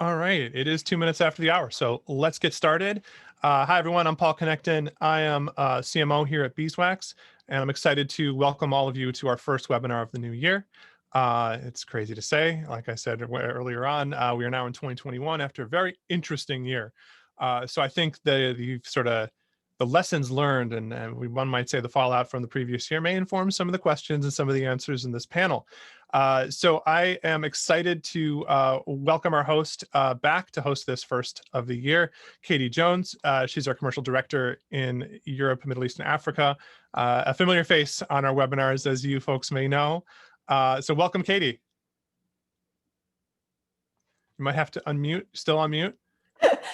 All right, it is 2 minutes after the hour, so let's get started. Hi, everyone. I'm Paul Connecton. I am CMO here at Beeswax, and I'm excited to welcome all of you to our first webinar of the new year. It's crazy to say, like I said earlier on, we are now in 2021 after a very interesting year. So I think the lessons learned and one might say the fallout from the previous year may inform some of the questions and some of the answers in this panel. So I am excited to welcome our host back to host this first of the year, Cadi Jones. She's our commercial director in Europe, Middle East, and Africa. A familiar face on our webinars, as you folks may know. So welcome, Cadi. You might have to unmute, still on mute.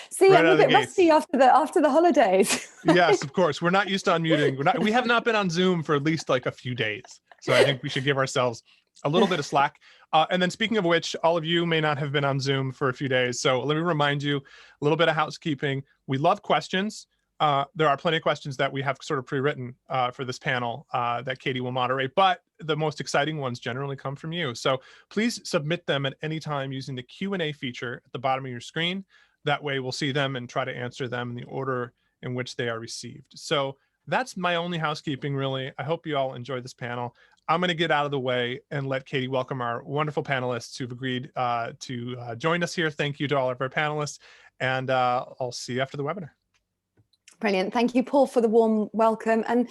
See, right, I'm a bit rusty after the holidays. Yes, of course. We're not used to unmuting. We have not been on Zoom for at least like a few days. So I think we should give ourselves a little bit of slack. And then speaking of which, all of you may not have been on Zoom for a few days. So let me remind you a little bit of housekeeping. We love questions. There are plenty of questions that we have sort of pre-written for this panel that Cadi will moderate, but the most exciting ones generally come from you. So please submit them at any time using the Q&A feature at the bottom of your screen. That way we'll see them and try to answer them in the order in which they are received. So that's my only housekeeping, really. I hope you all enjoy this panel. I'm going to get out of the way and let Cadi welcome our wonderful panelists who've agreed to join us here. Thank you to all of our panelists, and I'll see you after the webinar. Brilliant. Thank you, Paul, for the warm welcome. And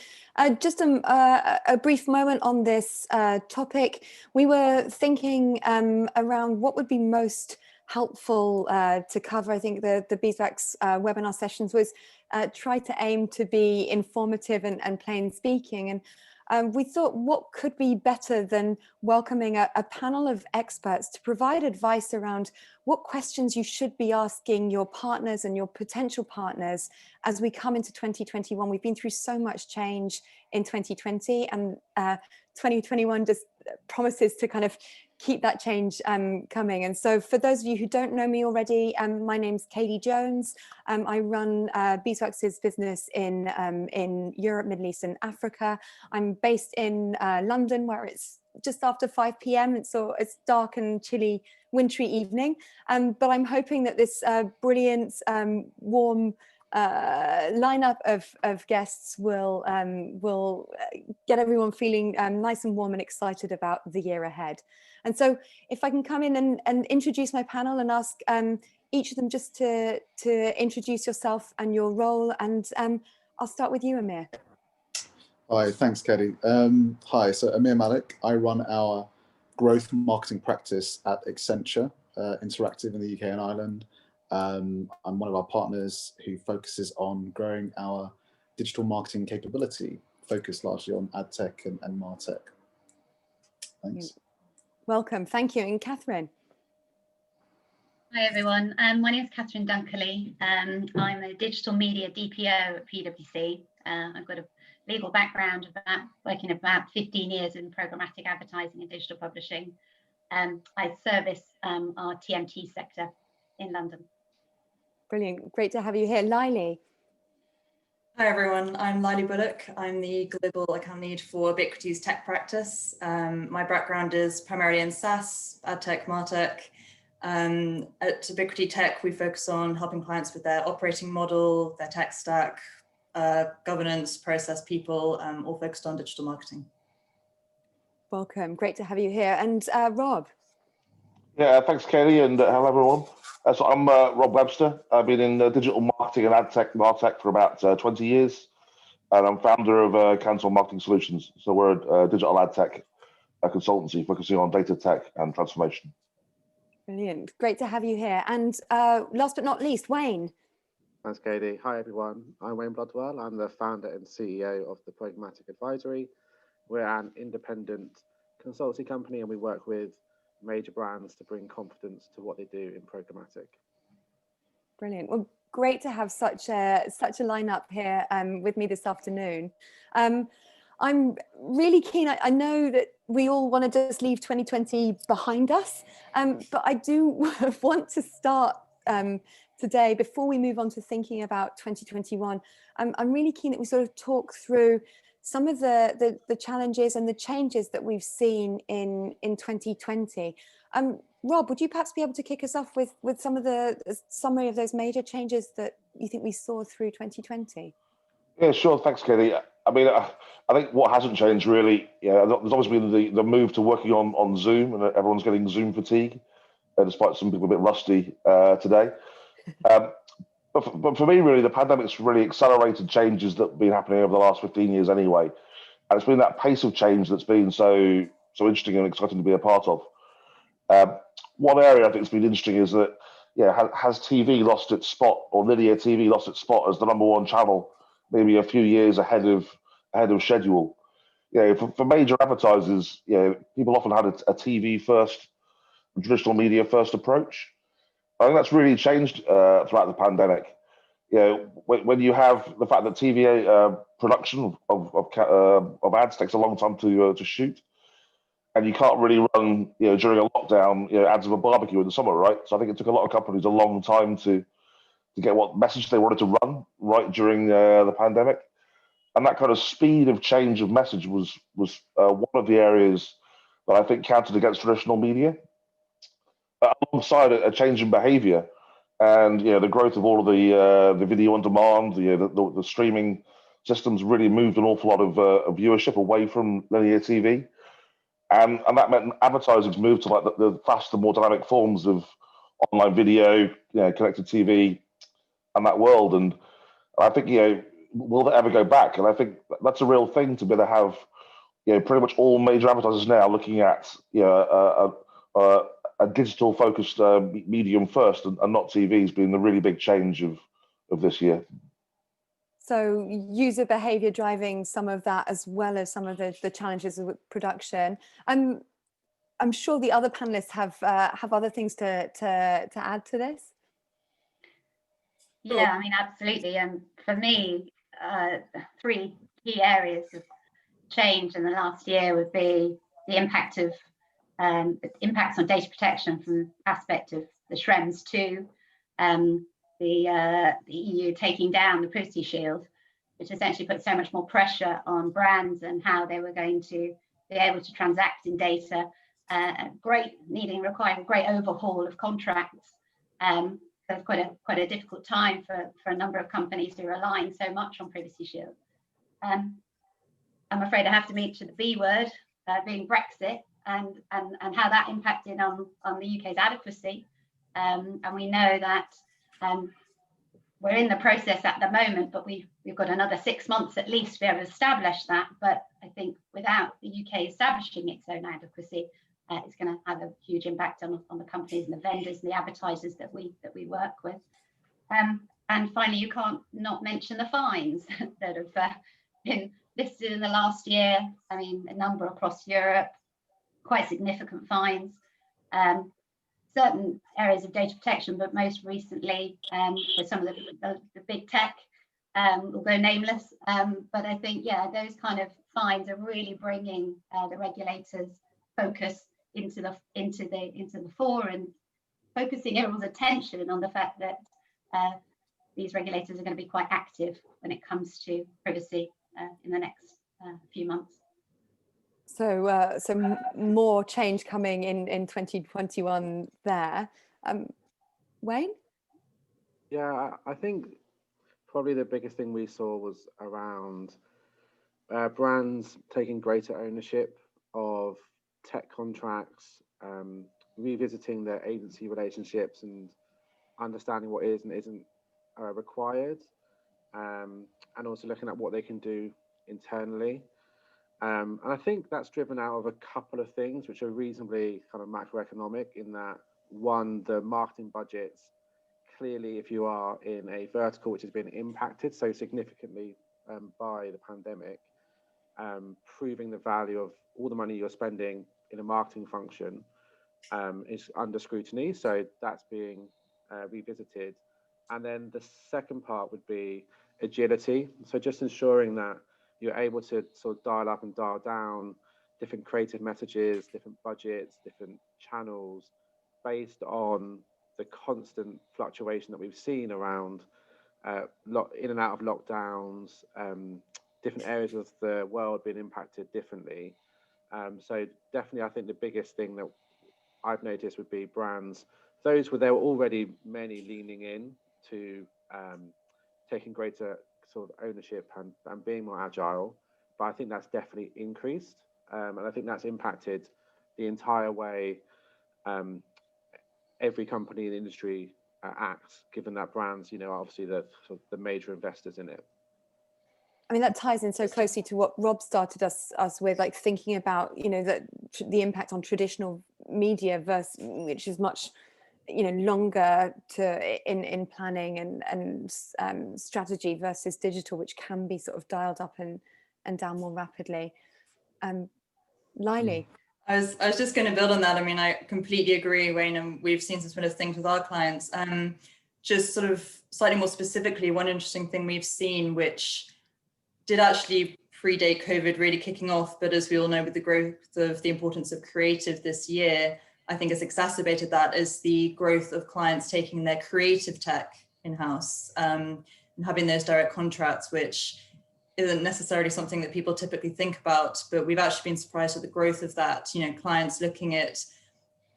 just a brief moment on this topic. We were thinking around what would be most helpful to cover. I think the Beeswax webinar sessions was try to aim to be informative and plain speaking. And we thought, what could be better than welcoming a panel of experts to provide advice around what questions you should be asking your partners and your potential partners as we come into 2021. We've been through so much change in 2020, and 2021 just promises to kind of keep that change coming. And so for those of you who don't know me already, my name's Cadi Jones. I run Beeswax's business in Europe, Middle East, and Africa. I'm based in London, where it's just after 5 p.m. So it's dark and chilly, wintry evening. But I'm hoping that this brilliant, warm lineup of guests will get everyone feeling nice and warm and excited about the year ahead. And so if I can come in and introduce my panel and ask each of them just to introduce yourself and your role, and I'll start with you, Amir. Hi, thanks, Cadi. Hi, so Amir Malik. I run our growth marketing practice at Accenture Interactive in the UK and Ireland. I'm one of our partners who focuses on growing our digital marketing capability, focused largely on ad tech and martech. Thanks. Welcome, thank you. And Catherine. Hi everyone, my name is Catherine Dunkerley. I'm a digital media DPO at PwC. I've got a legal background of working about 15 years in programmatic advertising and digital publishing. I service our TMT sector in London. Brilliant, great to have you here. Lily. Hi everyone, I'm Bullock. I'm the global account lead for Ebiquity's tech practice. My background is primarily in SaaS, ad tech, martech. At Ebiquity Tech, we focus on helping clients with their operating model, their tech stack, governance, process, people, all focused on digital marketing. Welcome, great to have you here. And Rob. Yeah, thanks, Cadi, and hello everyone. So I'm Rob Webster. I've been in digital marketing and ad tech, martech for about 20 years, and I'm founder of Canton Marketing Solutions. So we're a digital ad tech consultancy focusing on data tech and transformation. Brilliant, great to have you here. And last but not least, Wayne. Thanks, Cadi. Hi everyone. I'm Wayne Blodwell. I'm the founder and CEO of the Programmatic Advisory. We're an independent consultancy company, and we work with major brands to bring confidence to what they do in programmatic. Brilliant. Well, great to have such a lineup here with me this afternoon. I'm really keen. I know that we all want to just leave 2020 behind us, but I do want to start today, before we move on to thinking about 2021. I'm really keen that we sort of talk through some of the challenges and the changes that we've seen in 2020. Rob, would you perhaps be able to kick us off with some of the summary of those major changes that you think we saw through 2020? Yeah, sure. Thanks, Katie. I mean, I think what hasn't changed really, there's obviously been the move to working on Zoom, and everyone's getting Zoom fatigue, despite some people a bit rusty today. But for me, really, the pandemic's really accelerated changes that have been happening over the last 15 years anyway. And it's been that pace of change that's been so interesting and exciting to be a part of. One area I think has been interesting is that, has TV lost its spot, or linear TV lost its spot as the #1 channel, maybe a few years ahead of schedule? For major advertisers, people often had a TV first, traditional media first approach. I think that's really changed throughout the pandemic. When you have the fact that TV production of ads takes a long time to shoot, and you can't really run during a lockdown ads of a barbecue in the summer, right? So I think it took a lot of companies a long time to get what message they wanted to run right during the pandemic, and that kind of speed of change of message was one of the areas that I think counted against traditional media, alongside a change in behaviour and the growth of all of the video on demand, the streaming systems really moved an awful lot of viewership away from linear TV. And that meant advertisers moved to like the faster, more dynamic forms of online video, connected TV, and that world. And I think, will that ever go back? And I think that's a real thing to be able to have, pretty much all major advertisers now looking at, a digital focused medium first, and not TVs being the really big change of this year. So user behavior driving some of that, as well as some of the challenges with production. I'm sure the other panelists have other things to add to this. Yeah, I mean, absolutely. And for me, 3 key areas of change in the last year would be the impacts on data protection from the aspect of the Schrems 2, the EU taking down the Privacy Shield, which essentially put so much more pressure on brands and how they were going to be able to transact in data, requiring a great overhaul of contracts. So it's quite a difficult time for a number of companies who are relying so much on Privacy Shield. I'm afraid I have to mention the B word, being Brexit, and how that impacted on the UK's adequacy. And we know that we're in the process at the moment, but we've got another 6 months at least to be able to establish that. But I think without the UK establishing its own adequacy, it's going to have a huge impact on the companies and the vendors and the advertisers that we work with. And finally, you can't not mention the fines that have been listed in the last year. I mean, a number across Europe, quite significant fines. Certain areas of data protection, but most recently with some of the big tech, will go nameless. But I think, those kind of fines are really bringing the regulators' focus into the fore, and focusing everyone's attention on the fact that these regulators are going to be quite active when it comes to privacy in the next few months. So more change coming in 2021 there. Wayne? Yeah, I think probably the biggest thing we saw was around brands taking greater ownership of tech contracts, revisiting their agency relationships and understanding what is and isn't required, and also looking at what they can do internally. And I think that's driven out of a couple of things which are reasonably kind of macroeconomic, in that, one, the marketing budgets, clearly if you are in a vertical which has been impacted so significantly by the pandemic, proving the value of all the money you're spending in a marketing function is under scrutiny. So that's being revisited. And then the second part would be agility. So just ensuring that you're able to sort of dial up and dial down different creative messages, different budgets, different channels, based on the constant fluctuation that we've seen around in and out of lockdowns, different areas of the world being impacted differently. So definitely, I think the biggest thing that I've noticed would be brands, those where there were already many leaning in to taking greater sort of ownership and being more agile. But I think that's definitely increased. And I think that's impacted the entire way every company in the industry acts, given that brands, are obviously the major investors in it. I mean, that ties in so closely to what Rob started us with, like thinking about, the impact on traditional media versus, which is much, longer in planning and strategy versus digital, which can be sort of dialed up and down more rapidly. Lily. I was just going to build on that. I mean, I completely agree, Wayne, and we've seen some similar things with our clients. Just sort of slightly more specifically, one interesting thing we've seen, which did actually predate COVID really kicking off, but as we all know, with the growth of the importance of creative this year, I think has exacerbated that, is the growth of clients taking their creative tech in-house and having those direct contracts, which isn't necessarily something that people typically think about, but we've actually been surprised at the growth of that. Clients looking at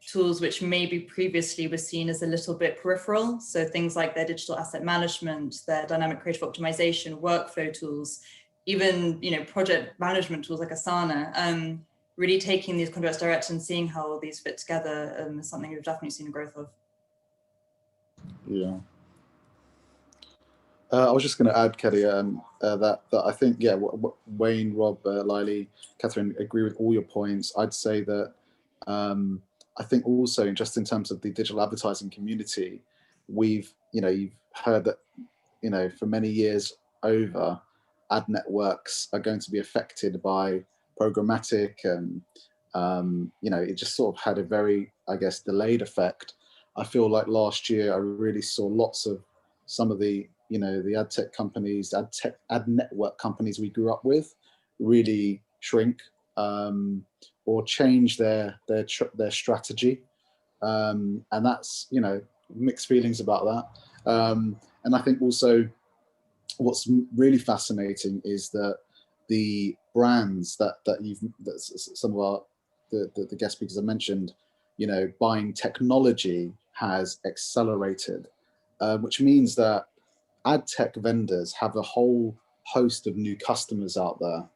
tools which maybe previously were seen as a little bit peripheral. So things like their digital asset management, their dynamic creative optimization, workflow tools, even, project management tools like Asana, really taking these contracts direct and seeing how all these fit together is something we've definitely seen a growth of. Yeah. I was just going to add, Cadi, that I think, yeah, Wayne, Rob, Lily, Catherine, agree with all your points. I'd say that I think also, just in terms of the digital advertising community, you've heard that, for many years over, ad networks are going to be affected by programmatic, and it just sort of had a very, I guess, delayed effect. I feel like last year I really saw lots of some of the the ad tech companies, ad network companies we grew up with, really shrink or change their strategy, and that's mixed feelings about that. And I think also what's really fascinating is that the brands that some of the guest speakers have mentioned, buying technology has accelerated, which means that ad tech vendors have a whole host of new customers out there.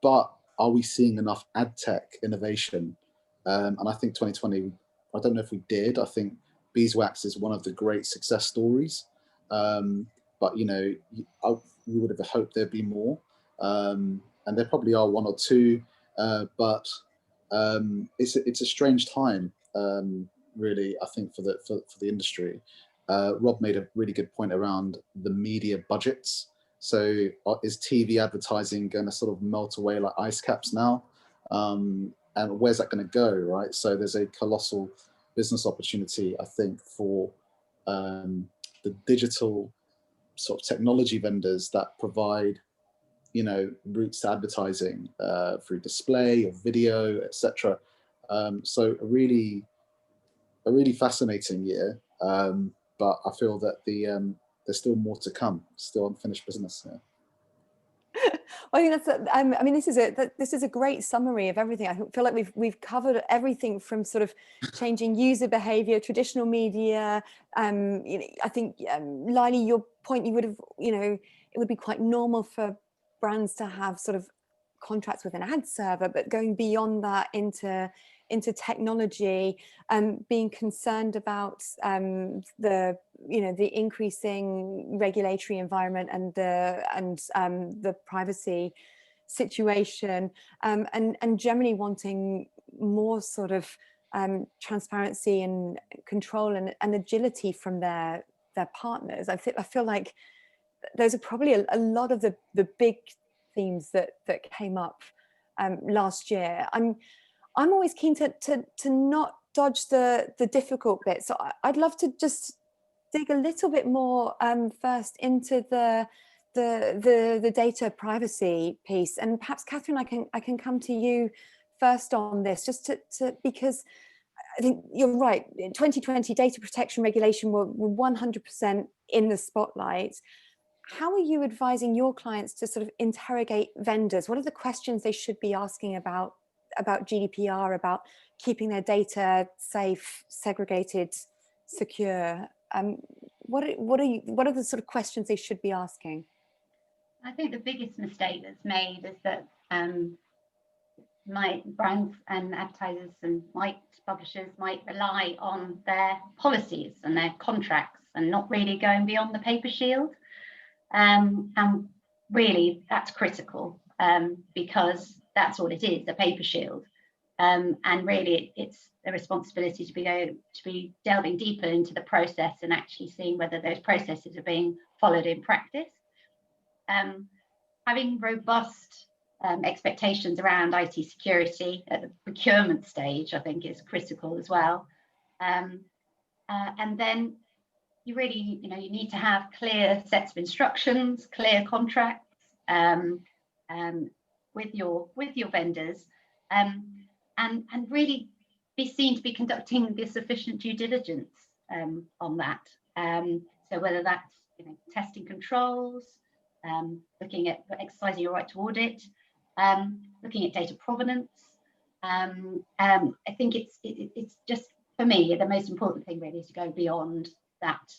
But are we seeing enough ad tech innovation? And I think 2020, I don't know if we did. I think Beeswax is one of the great success stories. But we would have hoped there'd be more, and there probably are one or two. But it's a strange time, really. I think for the industry. Rob made a really good point around the media budgets. So is TV advertising going to sort of melt away like ice caps now? And where's that going to go, right? So there's a colossal business opportunity, I think, for the digital sort of technology vendors that provide, routes to advertising through display or video, etc. So a really fascinating year. But I feel that there's still more to come, still unfinished business. Yeah. I think this is a great summary of everything. I feel like we've covered everything from sort of changing user behavior, traditional media. I think Lily, your point, you would have, it would be quite normal for brands to have sort of contracts with an ad server, but going beyond that into technology, being concerned about the increasing regulatory environment and the privacy situation, and generally wanting more sort of transparency and control and agility from their partners. I feel like those are probably a lot of the big themes that came up last year. I'm always keen to not dodge the difficult bit. So I'd love to just dig a little bit more first into the data privacy piece, and perhaps Catherine, I can come to you first on this, just to because I think you're right. In 2020, data protection regulation were 100% in the spotlight. How are you advising your clients to sort of interrogate vendors? What are the questions they should be asking about about GDPR, about keeping their data safe, segregated, secure. What are the sort of questions they should be asking? I think the biggest mistake that's made is that my brands and advertisers and publishers might rely on their policies and their contracts and not really going beyond the paper shield. And really, that's critical because that's all it is, a paper shield. And really, it's a responsibility to be delving deeper into the process and actually seeing whether those processes are being followed in practice. Having robust expectations around IT security at the procurement stage, I think, is critical as well. And then you really, you need to have clear sets of instructions, clear contracts with your vendors, and really be seen to be conducting the sufficient due diligence on that. So whether that's testing controls, looking at exercising your right to audit, looking at data provenance. I think it's just, for me, the most important thing really is to go beyond that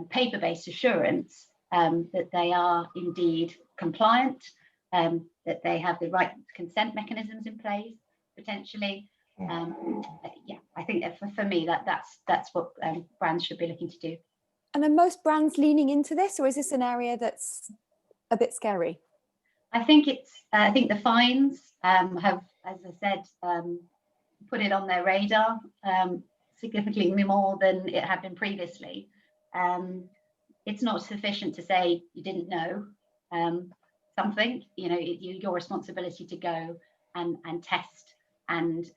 paper-based assurance that they are indeed compliant, that they have the right consent mechanisms in place, potentially. Yeah, I think that for me, that's what brands should be looking to do. And are most brands leaning into this, or is this an area that's a bit scary? I think the fines have, as I said, put it on their radar significantly more than it had been previously. It's not sufficient to say you didn't know something. Your responsibility to go and test and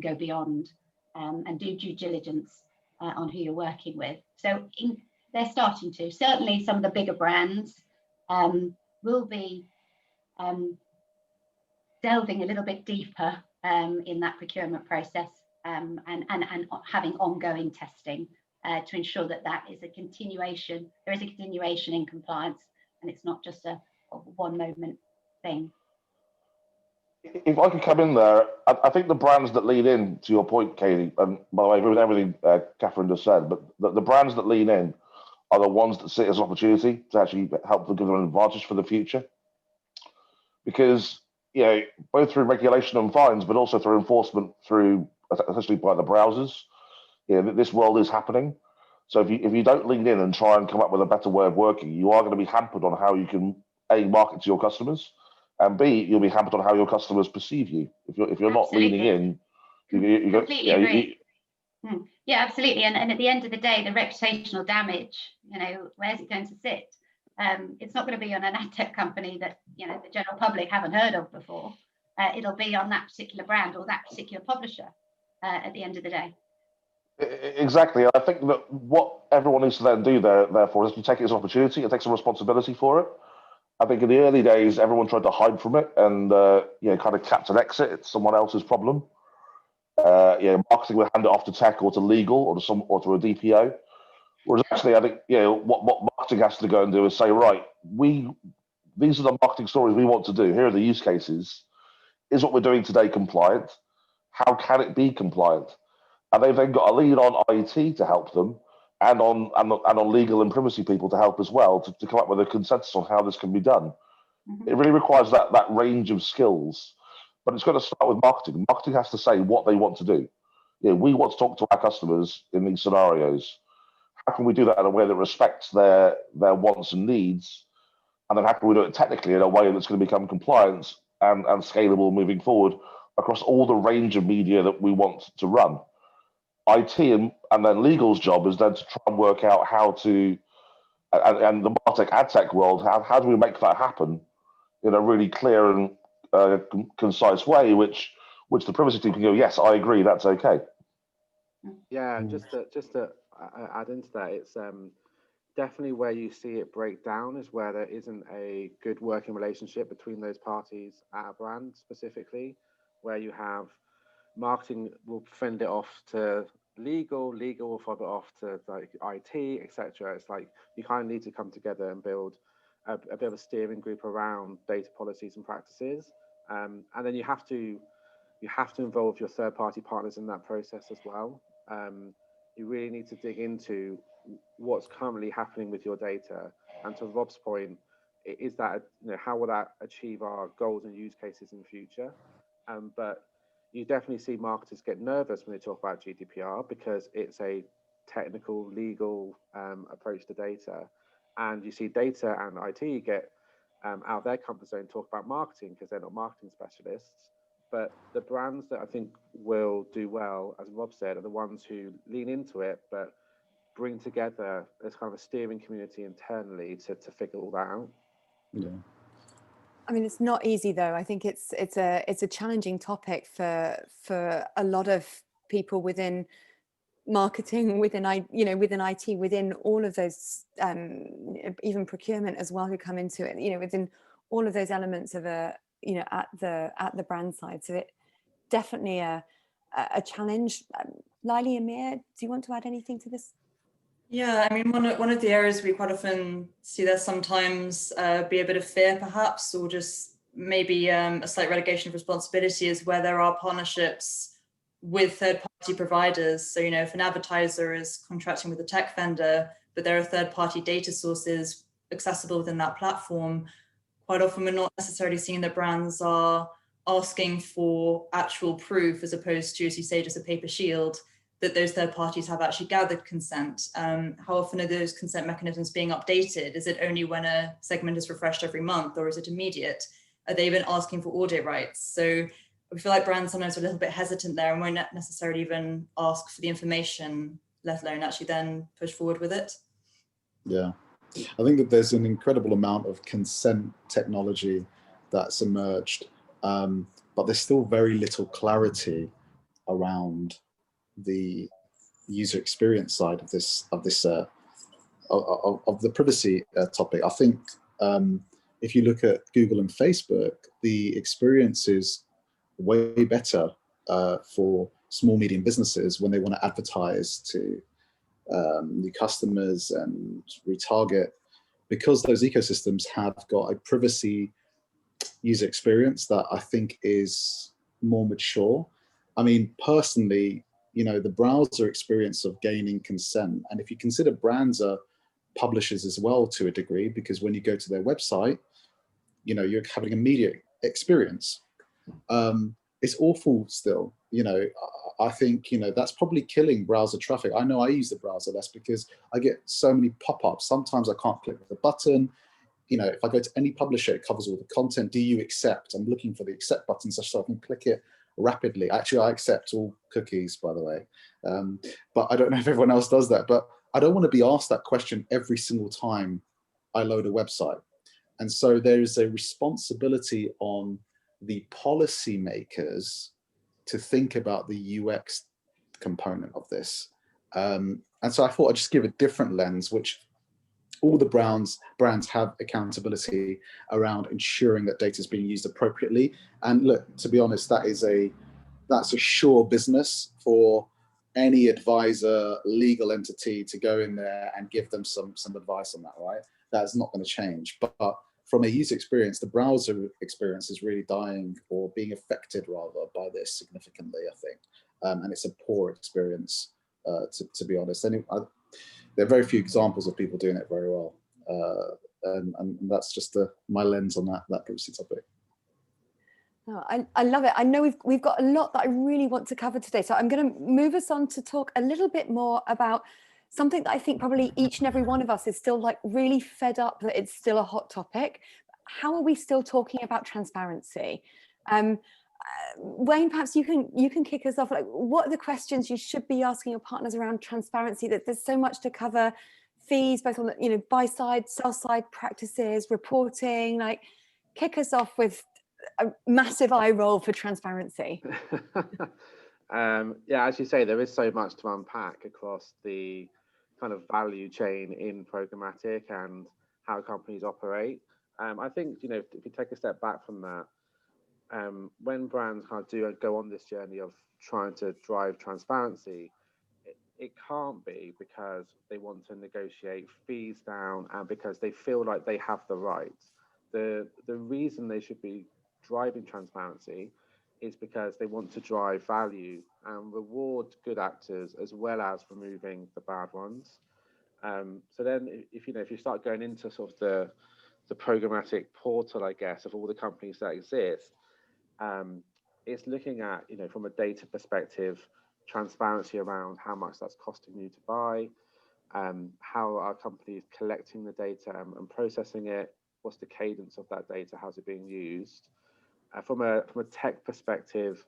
go beyond and do due diligence on who you're working with. So they're starting to. Certainly, some of the bigger brands will be delving a little bit deeper in that procurement process and having ongoing testing to ensure that is a continuation. There is a continuation in compliance, and it's not just a one moment thing. If I could come in there, I think the brands that lean in, to your point, Cadi, and by the way, I agree with everything Catherine just said, but the brands that lean in are the ones that see it as an opportunity to actually help them give them an advantage for the future. Because, both through regulation and fines, but also through enforcement through, essentially by the browsers, this world is happening. So if you don't lean in and try and come up with a better way of working, you are going to be hampered on how you can, A, market to your customers, and B, you'll be hampered on how your customers perceive you. If you're not leaning in, you completely agree. Yeah, absolutely. And at the end of the day, the reputational damage, where's it going to sit? It's not going to be on an ad tech company that the general public haven't heard of before. It'll be on that particular brand or that particular publisher at the end of the day. Exactly. I think that what everyone needs to then do therefore is to take it as an opportunity and take some responsibility for it. I think in the early days, everyone tried to hide from it and kind of capped an exit. It's someone else's problem. Marketing would hand it off to tech or to legal or to a DPO. Whereas actually, I think what marketing has to go and do is say, right, these are the marketing stories we want to do. Here are the use cases. Is what we're doing today compliant? How can it be compliant? And they've then got a lead on IT to help them, and on legal and privacy people to help as well to come up with a consensus on how this can be done. Mm-hmm. It really requires that range of skills, but it's got to start with marketing. Marketing has to say what they want to do. We want to talk to our customers in these scenarios. How can we do that in a way that respects their wants and needs? And then how can we do it technically in a way that's going to become compliant and scalable moving forward across all the range of media that we want to run? IT and then legal's job is then to try and work out how to, and the MarTech ad tech world, how do we make that happen in a really clear and concise way, which the privacy team can go, yes, I agree, that's okay. Yeah, just to add into that, it's definitely where you see it break down is where there isn't a good working relationship between those parties at a brand specifically, where you have marketing will fend it off to legal will fob it off to like IT, etc. It's like you kind of need to come together and build a bit of a steering group around data policies and practices, and then you have to you have to involve your third-party partners in that process as well. You really need to dig into what's currently happening with your data. And to Rob's point, is that, how will that achieve our goals and use cases in the future? But you definitely see marketers get nervous when they talk about GDPR because it's a technical, legal approach to data. And you see data and IT get out of their comfort zone, talk about marketing because they're not marketing specialists. But the brands that I think will do well, as Rob said, are the ones who lean into it, but bring together this kind of a steering community internally to figure all that out. Yeah. I mean, it's not easy though. I think it's a challenging topic for a lot of people within marketing, within IT, within all of those, even procurement as well, who come into it. Within all of those elements of at the brand side. So it definitely a challenge. Lily, Amir, do you want to add anything to this? Yeah, I mean, one of the areas we quite often see there sometimes be a bit of fear, perhaps, or just maybe a slight relegation of responsibility is where there are partnerships with third-party providers. So, if an advertiser is contracting with a tech vendor, but there are third-party data sources accessible within that platform, quite often we're not necessarily seeing that brands are asking for actual proof as opposed to, as you say, just a paper shield, that those third parties have actually gathered consent. How often are those consent mechanisms being updated? Is it only when a segment is refreshed every month, or is it immediate? Are they even asking for audit rights? So we feel like brands sometimes are a little bit hesitant there and won't necessarily even ask for the information, let alone actually then push forward with it. Yeah, I think that there's an incredible amount of consent technology that's emerged, but there's still very little clarity around the user experience side of the privacy topic. I think if you look at Google and Facebook, the experience is way better for small medium businesses when they want to advertise to new customers and retarget, because those ecosystems have got a privacy user experience that I think is more mature. I mean, personally, the browser experience of gaining consent, and if you consider brands are publishers as well to a degree, because when you go to their website, you're having a media experience. It's awful still. I think that's probably killing browser traffic. I know I use the browser less because I get so many pop-ups. Sometimes I can't click the button. If I go to any publisher, it covers all the content. Do you accept? I'm looking for the accept button so I can click it rapidly. Actually, I accept all cookies, by the way. But I don't know if everyone else does that. But I don't want to be asked that question every single time I load a website. And so there is a responsibility on the policymakers to think about the UX component of this. And so I thought I'd just give a different lens, which all the brands have accountability around ensuring that data is being used appropriately. And look, to be honest, that's a sure business for any advisor, legal entity to go in there and give them some advice on that, right? That's not going to change. But from a user experience, the browser experience is really dying or being affected rather by this significantly, I think. And it's a poor experience, to be honest. And there are very few examples of people doing it very well. And that's just my lens on that privacy topic. Oh, I love it. I know we've got a lot that I really want to cover today. So I'm going to move us on to talk a little bit more about something that I think probably each and every one of us is still like really fed up that it's still a hot topic. How are we still talking about transparency? Wayne, perhaps you can kick us off. Like, what are the questions you should be asking your partners around transparency? That there's so much to cover: fees, both on the buy side, sell side practices, reporting. Like, kick us off with a massive eye roll for transparency. Yeah, as you say, there is so much to unpack across the kind of value chain in programmatic and how companies operate. I think if you take a step back from that, when brands kind of do go on this journey of trying to drive transparency, it can't be because they want to negotiate fees down and because they feel like they have the right. The reason they should be driving transparency is because they want to drive value and reward good actors as well as removing the bad ones. So then, if you start going into sort of the programmatic portal, I guess, of all the companies that exist, it's looking at, from a data perspective, transparency around how much that's costing you to buy, how are companies collecting the data and processing it, what's the cadence of that data, how's it being used. From a tech perspective,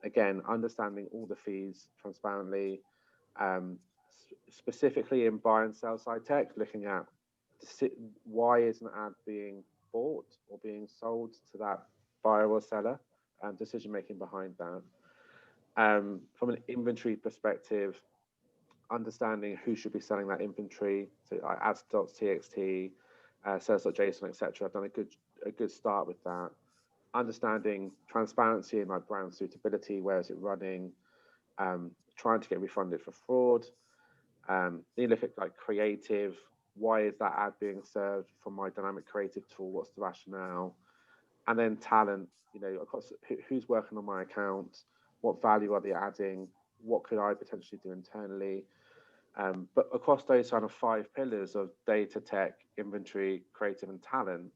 again, understanding all the fees transparently, specifically in buy and sell side tech, looking at why is an ad being bought or being sold to that buyer or seller, decision making behind that. From an inventory perspective, understanding who should be selling that inventory, so ads.txt, sales.json, etc. I've done a good start with that. Understanding transparency in my brand suitability, where is it running, trying to get refunded for fraud. Then you look at like creative, why is that ad being served from my dynamic creative tool, what's the rationale? And then talent, who's working on my account, what value are they adding, what could I potentially do internally? But across those kind of 5 pillars of data, tech, inventory, creative, and talent,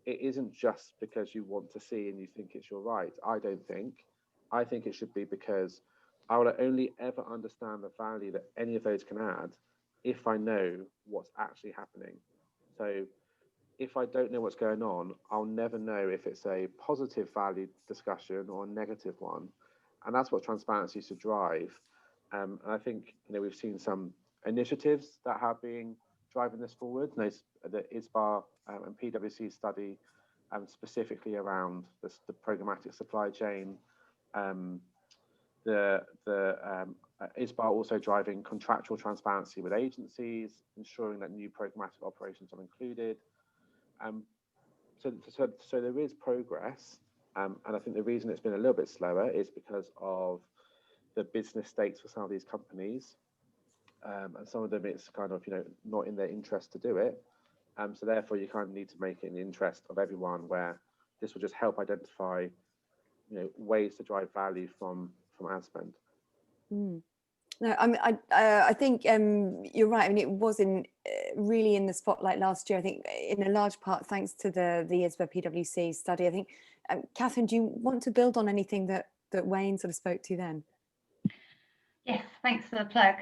it isn't just because you want to see and you think it's your right. I don't think. I think it should be because I will only ever understand the value that any of those can add if I know what's actually happening. So if I don't know what's going on, I'll never know if it's a positive value discussion or a negative one. And that's what transparency should drive. And I think we've seen some initiatives that have been driving this forward. The ISBA and PwC study specifically around the programmatic supply chain. The ISBA also driving contractual transparency with agencies, ensuring that new programmatic operations are included. So there is progress, and I think the reason it's been a little bit slower is because of the business stakes for some of these companies, and some of them it's kind of not in their interest to do it. So therefore, you kind of need to make it in the interest of everyone, where this will just help identify ways to drive value from ad spend. No, I think you're right. I mean, it was really in the spotlight last year. I think in a large part thanks to the ISBA PwC study. I think, Catherine, do you want to build on anything that Wayne sort of spoke to then? Yes, thanks for the plug.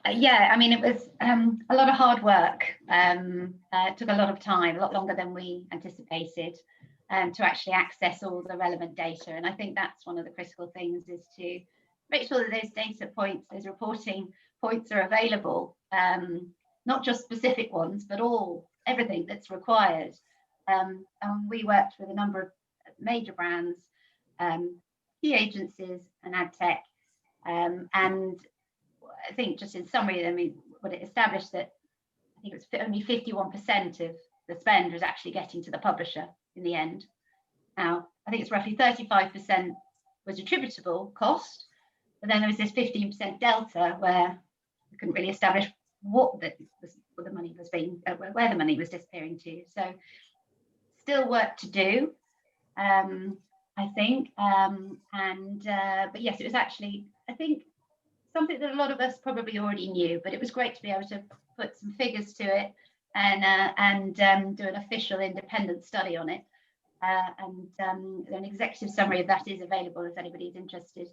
Yeah, I mean, it was a lot of hard work. It took a lot of time, a lot longer than we anticipated, to actually access all the relevant data. And I think that's one of the critical things, is to make sure that those data points, those reporting points are available, not just specific ones, but everything that's required. And we worked with a number of major brands, key agencies and ad tech. And I think, just in summary, I mean, what it established, that I think it was only 51% of the spend was actually getting to the publisher in the end. Now, I think it's roughly 35% was attributable cost, but then there was this 15% delta where we couldn't really establish where the money was disappearing to. So still work to do, I think. But yes, it was actually, I think, something that a lot of us probably already knew, but it was great to be able to put some figures to it and do an official independent study on it. And an executive summary of that is available if anybody's interested.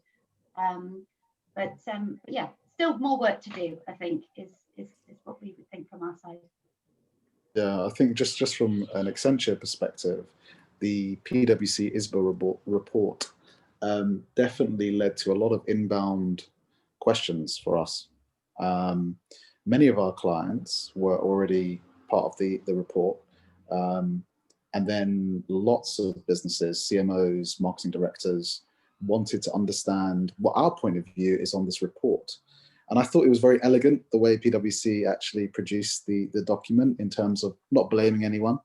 But yeah, still more work to do, I think, is what we would think from our side. Yeah, I think just from an Accenture perspective, the PwC ISBA report definitely led to a lot of inbound questions for us. Many of our clients were already part of the report. And then lots of businesses, CMOs, marketing directors, wanted to understand what our point of view is on this report. And I thought it was very elegant the way PwC actually produced the document, in terms of not blaming anyone,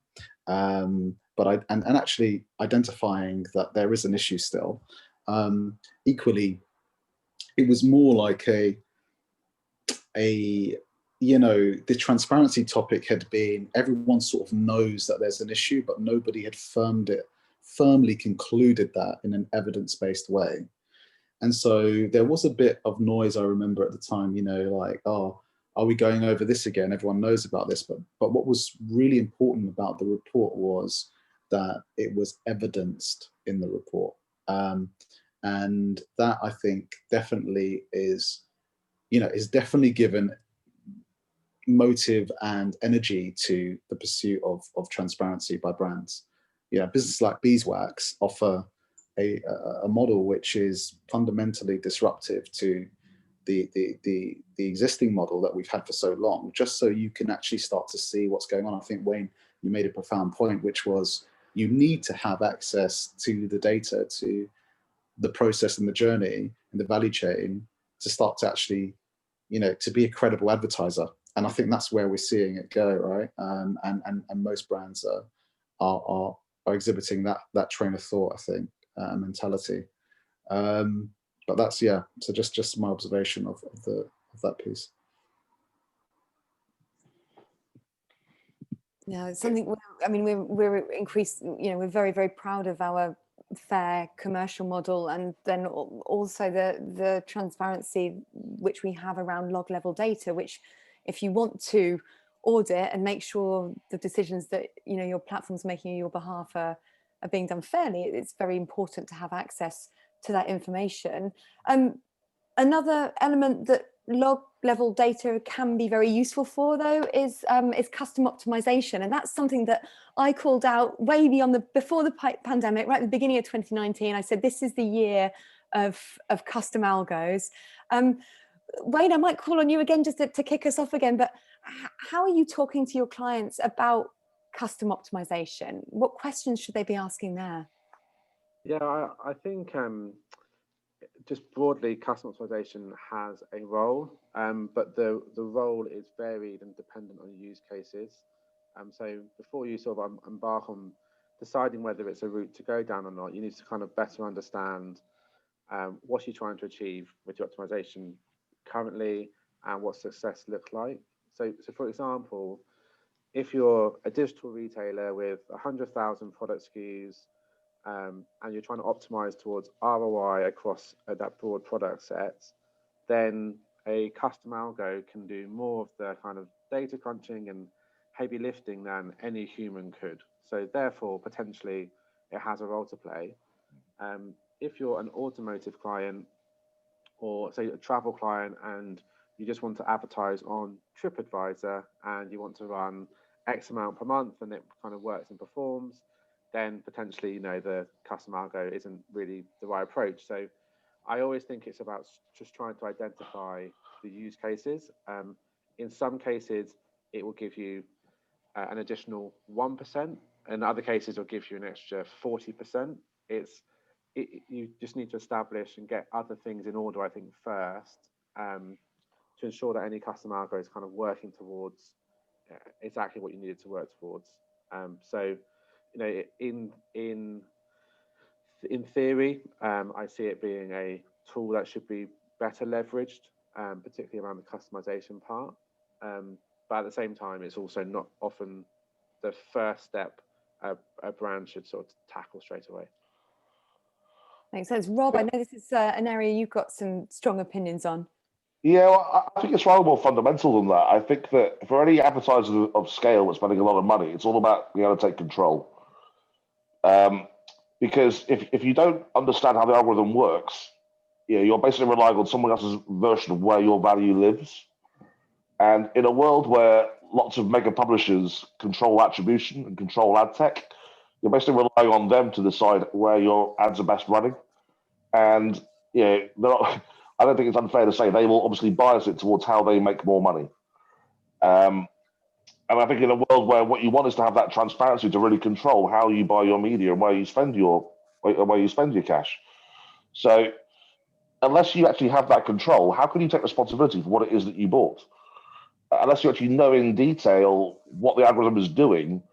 but actually identifying that there is an issue still. Equally, it was more like the transparency topic had been, everyone sort of knows that there's an issue, but nobody had firmed it firmly concluded that in an evidence-based way. And so there was a bit of noise, I remember at the time, you know, like, oh, are we going over this again? Everyone knows about this. But what was really important about the report was that it was evidenced in the report. And that, I think, definitely is, you know, is definitely given motive and energy to the pursuit of transparency by brands. Yeah, businesses like Beeswax offer a model which is fundamentally disruptive to the existing model that we've had for so long, just so you can actually start to see what's going on. I think, Wayne, you made a profound point, which was you need to have access to the data, to the process and the journey and the value chain to start to actually, you know, to be a credible advertiser. And I think that's where we're seeing it go, right? And most brands are exhibiting that train of thought, I think, mentality. But that's, yeah. So just my observation of that piece. Yeah, it's something. I mean, we're increasing. You know, we're very, very proud of our fair commercial model, and then also the transparency which we have around log level data, which, if you want to audit and make sure the decisions that, you know, your platform's making on your behalf are being done fairly, it's very important to have access to that information. Another element that log level data can be very useful for, though, is custom optimization. And that's something that I called out way before the pandemic, right at the beginning of 2019. I said, this is the year of custom algos. Wayne, I might call on you again just to kick us off again, but how are you talking to your clients about custom optimization? What questions should they be asking there? Yeah, I think just broadly, custom optimization has a role, but the role is varied and dependent on use cases. So before you sort of embark on deciding whether it's a route to go down or not, you need to kind of better understand what you're trying to achieve with your optimization currently and what success looks like. So for example, if you're a digital retailer with 100,000 product SKUs, and you're trying to optimize towards ROI across that broad product set, then a custom algo can do more of the kind of data crunching and heavy lifting than any human could. So therefore, potentially, it has a role to play. If you're an automotive client, or say a travel client, and you just want to advertise on TripAdvisor and you want to run X amount per month and it kind of works and performs, then potentially, you know, the custom algo isn't really the right approach. So I always think it's about just trying to identify the use cases. In some cases, it will give you an additional 1%. In other cases, it'll give you an extra 40%. You just need to establish and get other things in order, I think, first, to ensure that any custom algo is kind of working towards exactly what you need it to work towards. So, you know, in theory, I see it being a tool that should be better leveraged, particularly around the customization part. But at the same time, it's also not often the first step a brand should sort of tackle straight away. Makes sense. Rob, I know this is an area you've got some strong opinions on. Yeah, well, I think it's rather more fundamental than that. I think that for any advertiser of scale that's spending a lot of money, it's all about being able to take control. Because if you don't understand how the algorithm works, you know, you're basically relying on someone else's version of where your value lives. And in a world where lots of mega publishers control attribution and control ad tech, you're basically relying on them to decide where your ads are best running. And you know, I don't think it's unfair to say they will obviously bias it towards how they make more money. And I think in a world where what you want is to have that transparency to really control how you buy your media and where you spend your cash. So unless you actually have that control, how can you take responsibility for what it is that you bought? Unless you actually know in detail what the algorithm is doing,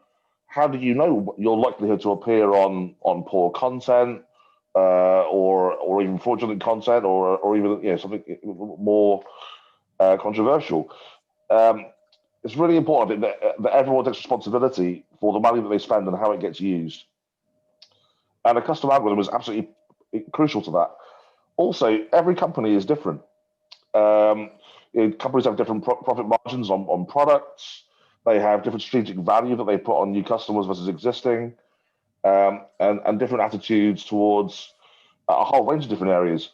how do you know your likelihood to appear on poor content, or even fraudulent content, or even something more controversial? It's really important that everyone takes responsibility for the money that they spend and how it gets used. And a custom algorithm is absolutely crucial to that. Also, every company is different. Companies have different profit margins on products. They have different strategic value that they put on new customers versus existing, and different attitudes towards a whole range of different areas.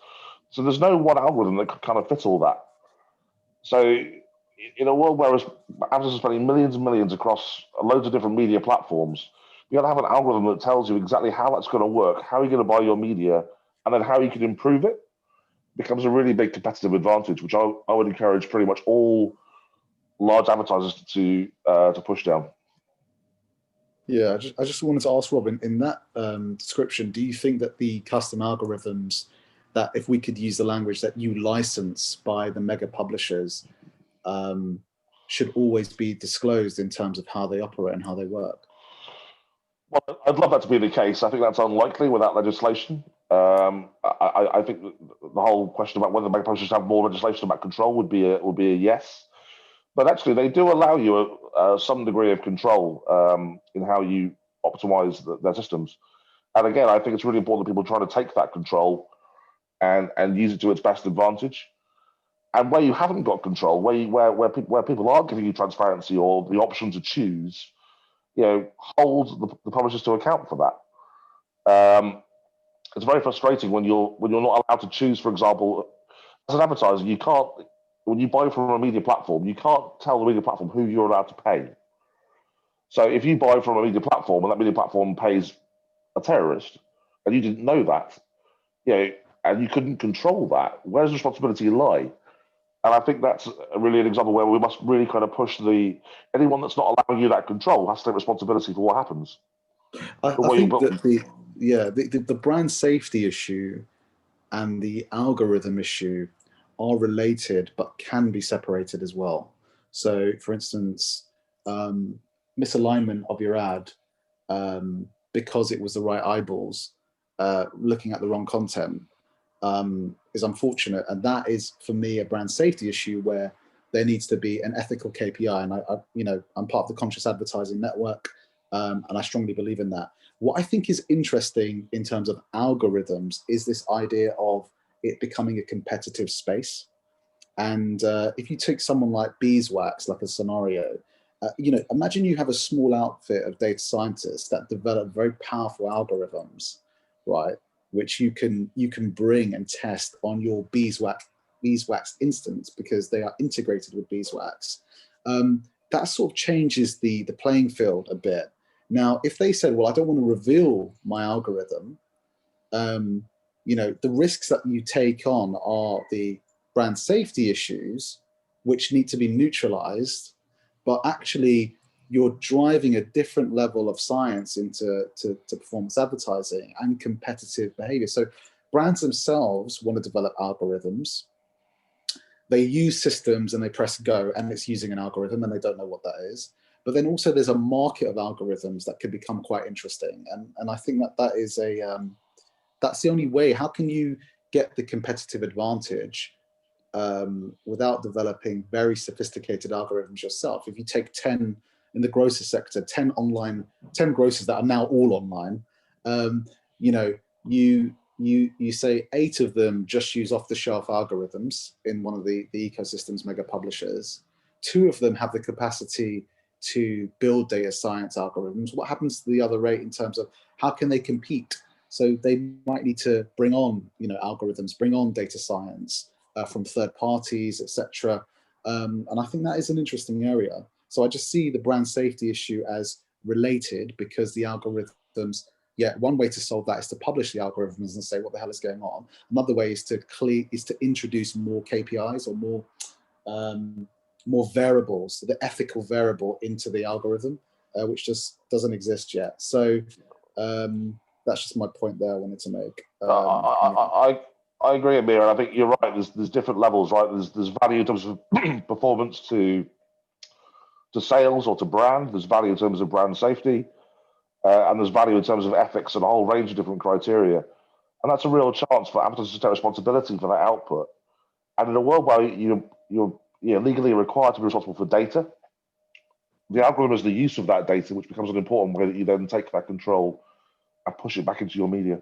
So there's no one algorithm that could kind of fit all that. So in a world where advertisers are spending millions and millions across loads of different media platforms, you got to have an algorithm that tells you exactly how that's going to work, how you're going to buy your media, and then how you can improve it. Becomes a really big competitive advantage, which I would encourage pretty much all large advertisers to push down. Yeah, I just wanted to ask Rob, in that description, do you think that the custom algorithms, that if we could use the language that you license by the mega publishers, should always be disclosed in terms of how they operate and how they work? Well, I'd love that to be the case. I think that's unlikely without legislation. I think the whole question about whether mega publishers have more legislation about control would be a yes. But actually, they do allow you some degree of control in how you optimize their systems. And again, I think it's really important that people try to take that control and use it to its best advantage. And where you haven't got control, where people aren't giving you transparency or the option to choose, hold the publishers to account for that. It's very frustrating when you're not allowed to choose. For example, as an advertiser, you can't. When you buy from a media platform, you can't tell the media platform who you're allowed to pay. So if you buy from a media platform and that media platform pays a terrorist, and you didn't know that, and you couldn't control that, where does the responsibility lie? And I think that's really an example where we must really kind of push anyone that's not allowing you that control has to take responsibility for what happens. I think that the brand safety issue and the algorithm issue are related, but can be separated as well. So, for instance, misalignment of your ad because it was the right eyeballs looking at the wrong content is unfortunate, and that is for me a brand safety issue where there needs to be an ethical KPI. And I'm part of the Conscious Advertising Network, and I strongly believe in that. What I think is interesting in terms of algorithms is this idea of it becoming a competitive space. And if you take someone like Beeswax, like a scenario, imagine you have a small outfit of data scientists that develop very powerful algorithms, right, which you can bring and test on your Beeswax instance because they are integrated with Beeswax. That sort of changes the playing field a bit. Now, if they said, well, I don't want to reveal my algorithm, the risks that you take on are the brand safety issues, which need to be neutralized, but actually you're driving a different level of science into performance advertising and competitive behavior. So brands themselves want to develop algorithms. They use systems and they press go and it's using an algorithm and they don't know what that is. But then also there's a market of algorithms that could become quite interesting. And I think that is that's the only way. How can you get the competitive advantage without developing very sophisticated algorithms yourself? If you take 10 in the grocer sector, 10 grocers that are now all online, you say 8 of them just use off-the-shelf algorithms in one of the ecosystem's mega publishers. 2 of them have the capacity to build data science algorithms. What happens to the other 8 in terms of how can they compete? So they might need to bring on, algorithms, bring on data science from third parties, etc. And I think that is an interesting area. So I just see the brand safety issue as related because the algorithms, one way to solve that is to publish the algorithms and say what the hell is going on. Another way is to introduce more KPIs or more variables, the ethical variable into the algorithm, which just doesn't exist yet. So that's just my point there I wanted to make. I agree, Amir, and I think you're right. There's different levels, right? There's value in terms of performance to sales or to brand. There's value in terms of brand safety, and there's value in terms of ethics and a whole range of different criteria. And that's a real chance for advertisers to take responsibility for that output. And in a world where you're legally required to be responsible for data, the algorithm is the use of that data, which becomes an important way that you then take that control and push it back into your media.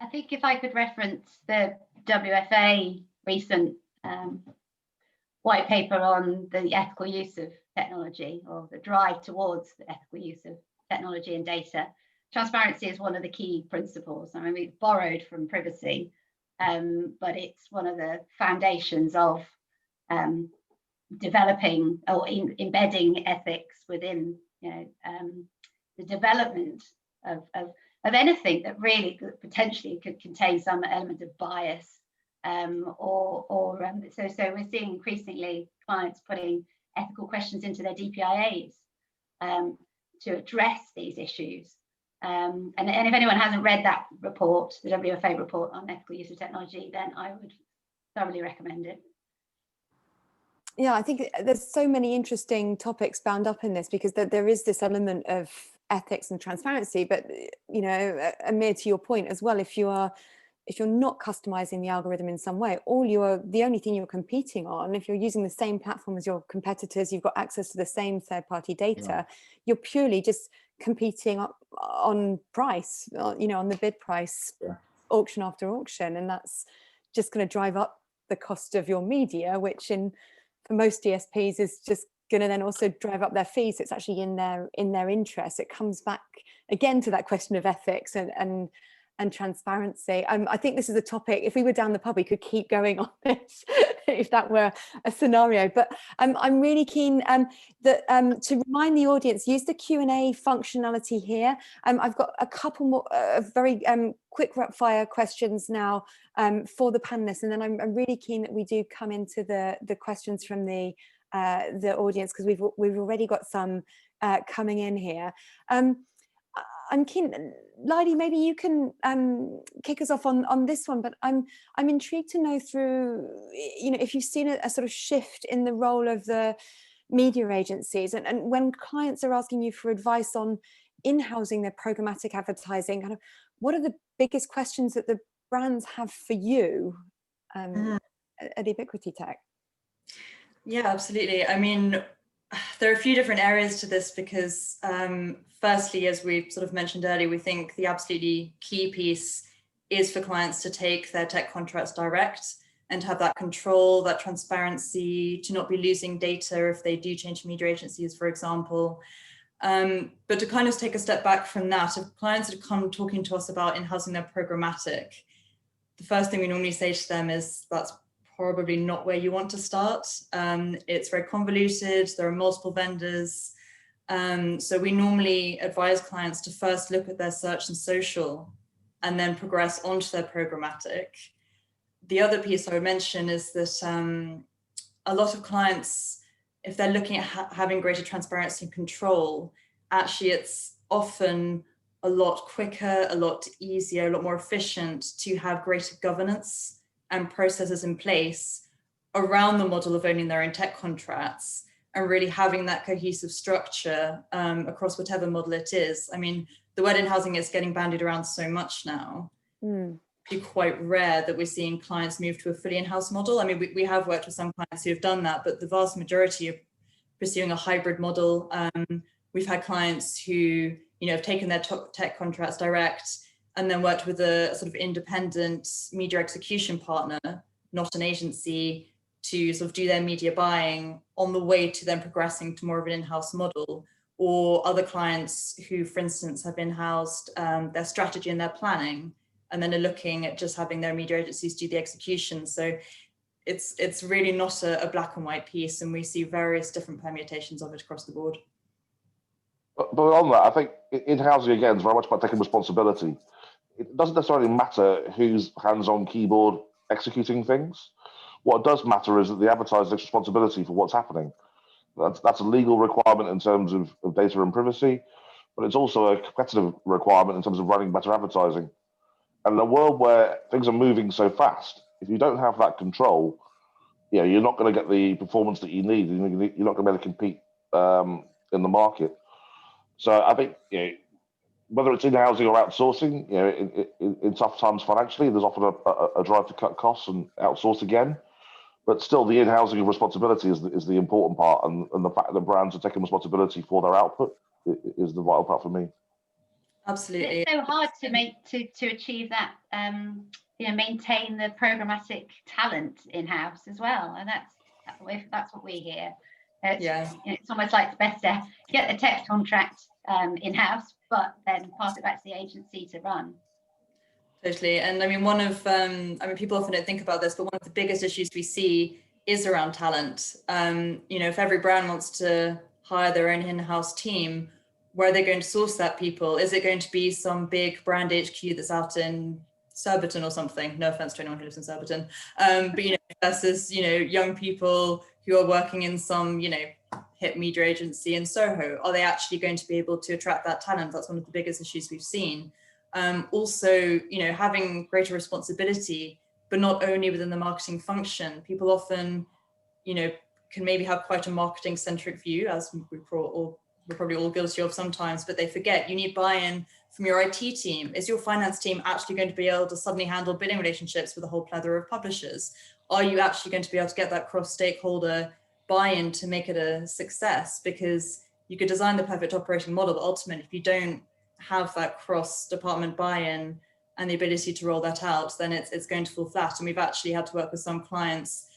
I think if I could reference the WFA recent white paper on the ethical use of technology, or the drive towards the ethical use of technology and data, transparency is one of the key principles. I mean, we've borrowed from privacy, but it's one of the foundations of developing or embedding ethics within, the development of anything that really potentially could contain some element of bias, so we're seeing increasingly clients putting ethical questions into their DPIAs to address these issues. And if anyone hasn't read that report, the WFA report on ethical use of technology, then I would thoroughly recommend it. Yeah, I think there's so many interesting topics bound up in this, because there is this element of ethics and transparency. But, Amir, to your point as well, if you're not customizing the algorithm in some way, the only thing you're competing on, if you're using the same platform as your competitors, you've got access to the same third-party data, you're purely just competing on price, on the bid price, auction after auction, and that's just going to drive up the cost of your media, which for most DSPs is just going to then also drive up their fees. It's actually in their interest. It comes back again to that question of ethics and transparency. I think this is a topic, if we were down the pub, we could keep going on this if that were a scenario. But I'm really keen to remind the audience, use the Q&A functionality here. I've got a couple more very quick fire questions now for the panelists, and then I'm really keen that we do come into the questions from the audience, because we've already got some coming in here. I'm keen, Lydie, maybe you can kick us off on this one, but I'm intrigued to know if you've seen a sort of shift in the role of the media agencies, and when clients are asking you for advice on in-housing their programmatic advertising, kind of what are the biggest questions that the brands have for you at Ebiquity Tech? Yeah, absolutely. I mean, there are a few different areas to this, because firstly, as we sort of mentioned earlier, we think the absolutely key piece is for clients to take their tech contracts direct and have that control, that transparency, to not be losing data if they do change media agencies, for example. But to kind of take a step back from that, if clients have come talking to us about in-housing their programmatic, the first thing we normally say to them is that's probably not where you want to start. It's very convoluted. There are multiple vendors. So we normally advise clients to first look at their search and social and then progress onto their programmatic. The other piece I would mention is that a lot of clients, if they're looking at having greater transparency and control, actually it's often a lot quicker, a lot easier, a lot more efficient to have greater governance and processes in place around the model of owning their own tech contracts, and really having that cohesive structure across whatever model it is. I mean, the word in-housing is getting bandied around so much now. It's quite rare that we're seeing clients move to a fully in-house model. I mean, we have worked with some clients who have done that, but the vast majority are pursuing a hybrid model. We've had clients who, have taken their tech contracts direct and then worked with a sort of independent media execution partner, not an agency, to sort of do their media buying on the way to then progressing to more of an in-house model. Or other clients who, for instance, have in-housed their strategy and their planning, and then are looking at just having their media agencies do the execution. So it's really not a black and white piece, and we see various different permutations of it across the board. But on that, I think in-housing, again, is very much about taking responsibility. It doesn't necessarily matter who's hands-on keyboard executing things. What does matter is that the advertiser takes responsibility for what's happening. That's a legal requirement in terms of data and privacy, but it's also a competitive requirement in terms of running better advertising. And in a world where things are moving so fast, if you don't have that control, you're not going to get the performance that you need. You're not going to be able to compete in the market. So I think whether it's in-housing or outsourcing, in tough times financially, there's often a drive to cut costs and outsource again. But still, the in-housing of responsibility is the important part, and the fact that brands are taking responsibility for their output is the vital part for me. Absolutely. It's so hard to achieve that, maintain the programmatic talent in-house as well, and that's what we hear. It's almost like it's best to get the tech contract in-house, but then pass it back to the agency to run. Totally. And I mean, people often don't think about this, but one of the biggest issues we see is around talent. If every brand wants to hire their own in-house team, where are they going to source that people? Is it going to be some big brand HQ that's out in Surbiton or something? No offense to anyone who lives in Surbiton. But versus young people who are working in some hip media agency in Soho. Are they actually going to be able to attract that talent? That's one of the biggest issues we've seen. Also, having greater responsibility, but not only within the marketing function. People often, can maybe have quite a marketing centric view, as we're probably all guilty of sometimes, but they forget you need buy-in from your IT team. Is your finance team actually going to be able to suddenly handle bidding relationships with a whole plethora of publishers? Are you actually going to be able to get that cross-stakeholder buy-in to make it a success? Because you could design the perfect operating model, but ultimately, if you don't have that cross-department buy-in and the ability to roll that out, then it's going to fall flat. And we've actually had to work with some clients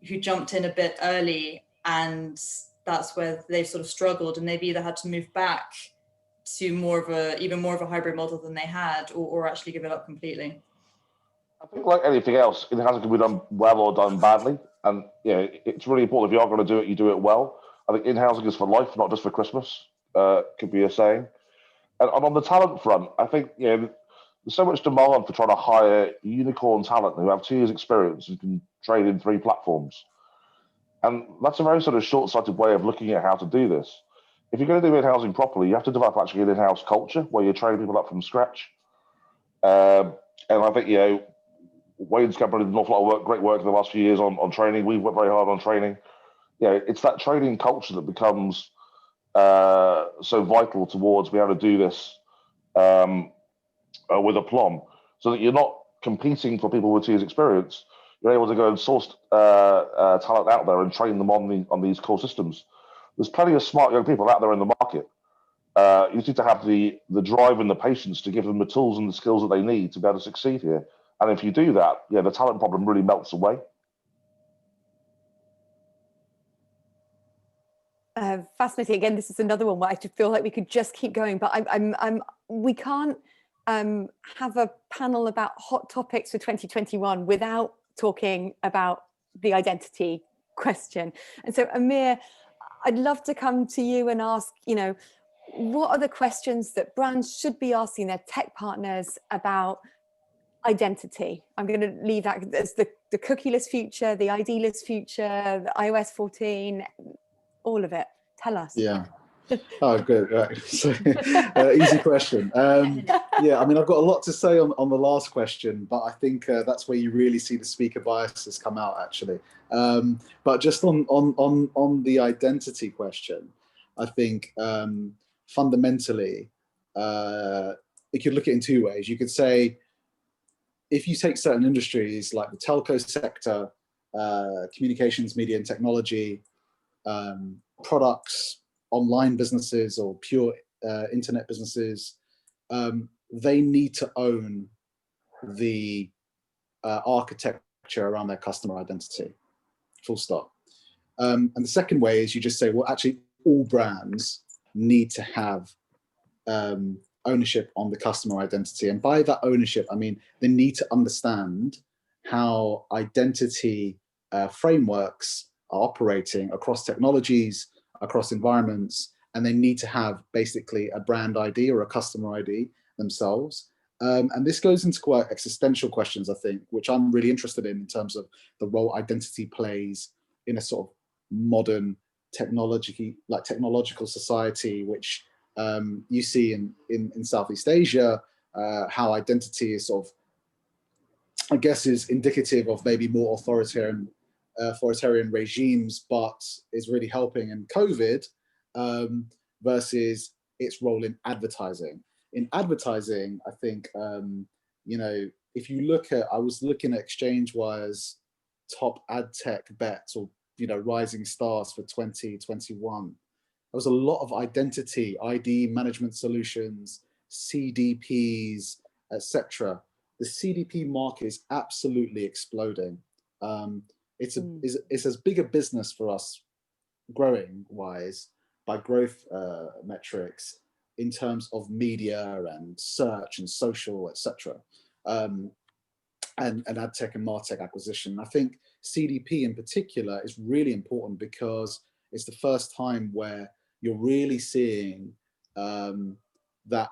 who jumped in a bit early, and that's where they've sort of struggled, and they've either had to move back to even more of a hybrid model than they had, or actually give it up completely. I think like anything else, it hasn't been done well or done badly. And it's really important, if you are going to do it, you do it well. I think in-housing is for life, not just for Christmas, could be a saying. And on the talent front, I think there's so much demand for trying to hire unicorn talent who have 2 years experience and can trade in 3 platforms. And that's a very sort of short-sighted way of looking at how to do this. If you're going to do in-housing properly, you have to develop actually an in-house culture where you train people up from scratch. And I think, Wayne's company did an awful lot of work, great work in the last few years on training. We've worked very hard on training. It's that training culture that becomes so vital towards being able to do this with aplomb, so that you're not competing for people with 2 years experience. You're able to go and source talent out there and train them on these core systems. There's plenty of smart young people out there in the market. You need to have the drive and the patience to give them the tools and the skills that they need to be able to succeed here. And if you do that, the talent problem really melts away. Fascinating. Again, this is another one where I feel like we could just keep going, but we can't have a panel about hot topics for 2021 without talking about the identity question. And so, Amir, I'd love to come to you and ask, what are the questions that brands should be asking their tech partners about identity? I'm going to leave that as the cookieless future, the ID-less future, the iOS 14, all of it. Tell us. Yeah. Oh, good. Right. So, easy question. Yeah, I mean, I've got a lot to say on the last question, but I think that's where you really see the speaker biases come out, actually. But just on the identity question, I think fundamentally, you could look at it in 2 ways. You could say, if you take certain industries like the telco sector, communications, media and technology, products, online businesses or pure internet businesses, they need to own the architecture around their customer identity, full stop. And the second way is you just say, well, actually all brands need to have ownership on the customer identity. And by that ownership, I mean, they need to understand how identity frameworks are operating across technologies, across environments, and they need to have basically a brand ID or a customer ID themselves. And this goes into quite existential questions, I think, which I'm really interested in terms of the role identity plays in a sort of modern technological society, which you see in Southeast Asia, how identity is sort of, I guess, is indicative of maybe more authoritarian regimes, but is really helping in COVID, versus its role in advertising. In advertising, I think, if you look at, I was looking at ExchangeWire's top ad tech bets or, rising stars for 2021. There was a lot of identity, ID management solutions, CDPs, etc. The CDP market is absolutely exploding. It's as big a business for us growing wise by growth metrics in terms of media and search and social, etc. And ad tech and martech acquisition. I think CDP in particular is really important because it's the first time where you're really seeing that,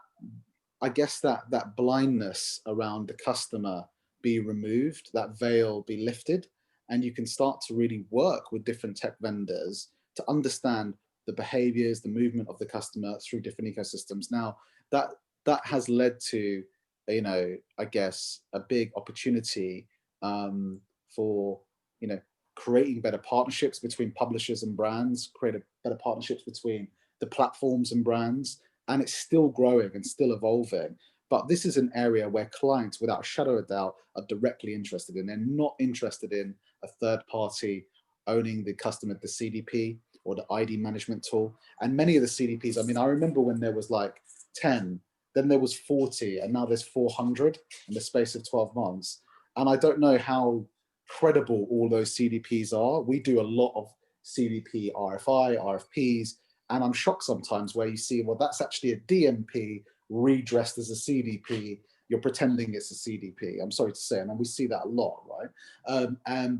I guess, that blindness around the customer be removed, that veil be lifted, and you can start to really work with different tech vendors to understand the behaviors, the movement of the customer through different ecosystems. Now, that has led to, you know, I guess, a big opportunity for, you know, creating better partnerships between publishers and brands, better partnerships between the platforms and brands, and it's still growing and still evolving. But this is an area where clients, without a shadow of a doubt, are directly interested in. They're not interested in a third party owning the customer, the CDP or the ID management tool. And many of the CDPs, I mean, I remember when there was like 10, then there was 40, and now there's 400 in the space of 12 months. And I don't know how credible all those CDPs are. We do a lot of CDP RFI, RFPs, and I'm shocked sometimes where you see, well, that's actually a DMP redressed as a CDP. You're pretending it's a CDP. I'm sorry to say, and we see that a lot, right?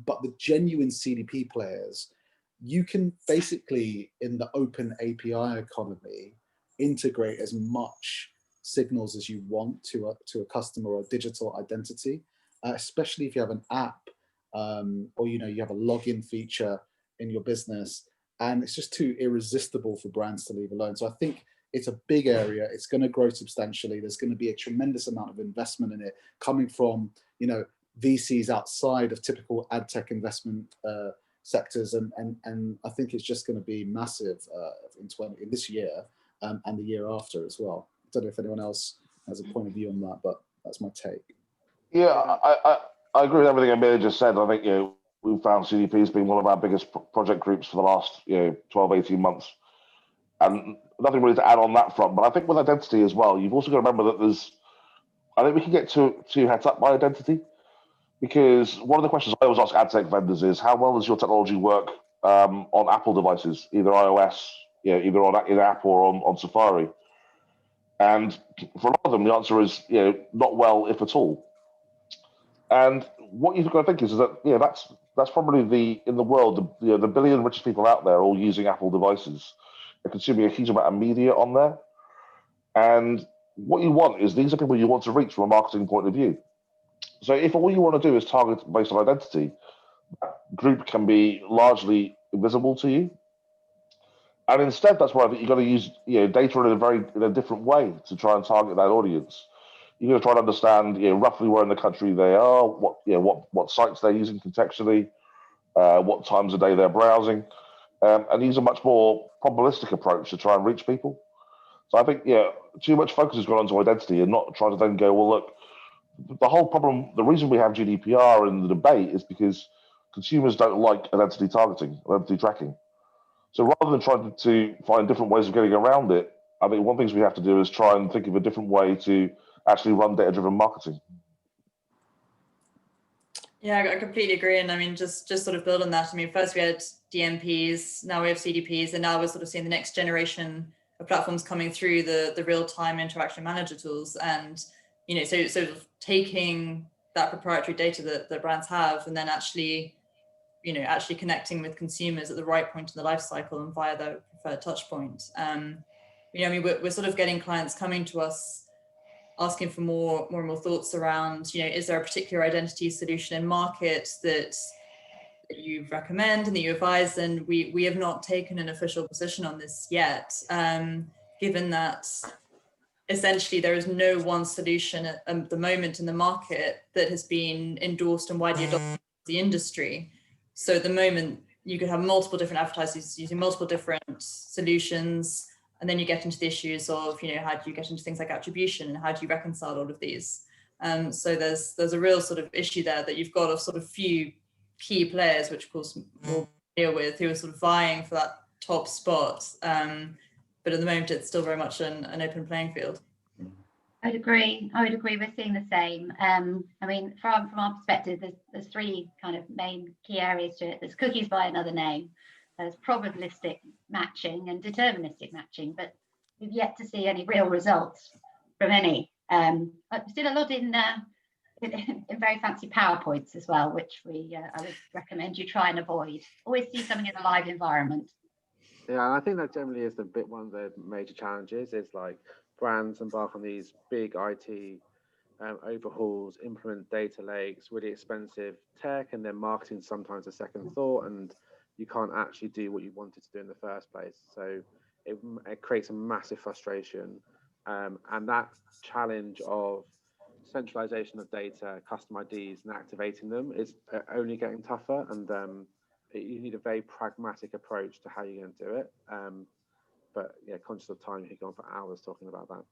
But the genuine CDP players, you can basically, in the open API economy, integrate as much signals as you want to a customer or a digital identity, especially if you have an app or, you know, you have a login feature in your business, and it's just too irresistible for brands to leave alone. So I think it's a big area. It's going to grow substantially. There's going to be a tremendous amount of investment in it coming from, you know, VCs outside of typical ad tech investment sectors, and I think it's just going to be massive in this year and the year after as well. I don't know if anyone else has a point of view on that, but that's my take. Yeah, I agree with everything Amir just said. I think, you know, we've found CDPs being one of our biggest project groups for the last, you know, 12, 18 months. And nothing really to add on that front. But I think with identity as well, you've also got to remember that I think we can get too heads up by identity, because one of the questions I always ask ad tech vendors is, how well does your technology work on Apple devices, either iOS, you know, either on in-app or on Safari? And for a lot of them, the answer is, you know, not well, if at all. And what you've got to think is that, you know, that's probably in the world, the billion richest people out there all using Apple devices. They're consuming a huge amount of media on there. And what you want is, these are people you want to reach from a marketing point of view. So if all you want to do is target based on identity, that group can be largely invisible to you. And instead, that's why I think you've got to use, you know, data in a different way to try and target that audience. You're going to try to understand, you know, roughly where in the country they are, what sites they're using contextually, what times of day they're browsing, and use a much more probabilistic approach to try and reach people. So I think, yeah, too much focus has gone onto identity and not trying to then go, well, look, the whole problem, the reason we have GDPR in the debate is because consumers don't like identity targeting, identity tracking. So rather than trying to find different ways of getting around it, I think one of the things we have to do is try and think of a different way to actually run data-driven marketing. Yeah, I completely agree. And I mean, just sort of build on that. I mean, first we had DMPs, now we have CDPs, and now we're sort of seeing the next generation of platforms coming through, the real-time interaction manager tools. And, you know, so taking that proprietary data that brands have, and then actually connecting with consumers at the right point in the life cycle and via their preferred touch point. You know, I mean, we're sort of getting clients coming to us asking for more and more thoughts around, you know, is there a particular identity solution in market that you recommend and that you advise? And we have not taken an official position on this yet, given that essentially there is no one solution at the moment in the market that has been endorsed and widely adopted in the industry. So at the moment, you could have multiple different advertisers using multiple different solutions, and then you get into the issues of, you know, how do you get into things like attribution and how do you reconcile all of these? So there's a real sort of issue there that you've got a sort of few key players, which of course we'll deal with, who are sort of vying for that top spot. But at the moment, it's still very much an open playing field. I would agree. We're seeing the same. I mean, from our perspective, there's three kind of main key areas to it. There's cookies by another name. There's probabilistic matching and deterministic matching, but we've yet to see any real results from any. I've seen a lot in very fancy PowerPoints as well, which I would recommend you try and avoid. Always see something in a live environment. Yeah, I think that generally is one of the major challenges is like brands embark on these big IT overhauls, implement data lakes, really expensive tech, and then marketing sometimes a second thought, and you can't actually do what you wanted to do in the first place. So it creates a massive frustration, and that challenge of centralization of data, custom IDs, and activating them is only getting tougher, and you need a very pragmatic approach to how you're going to do it. But yeah, conscious of time, you could go on for hours talking about that.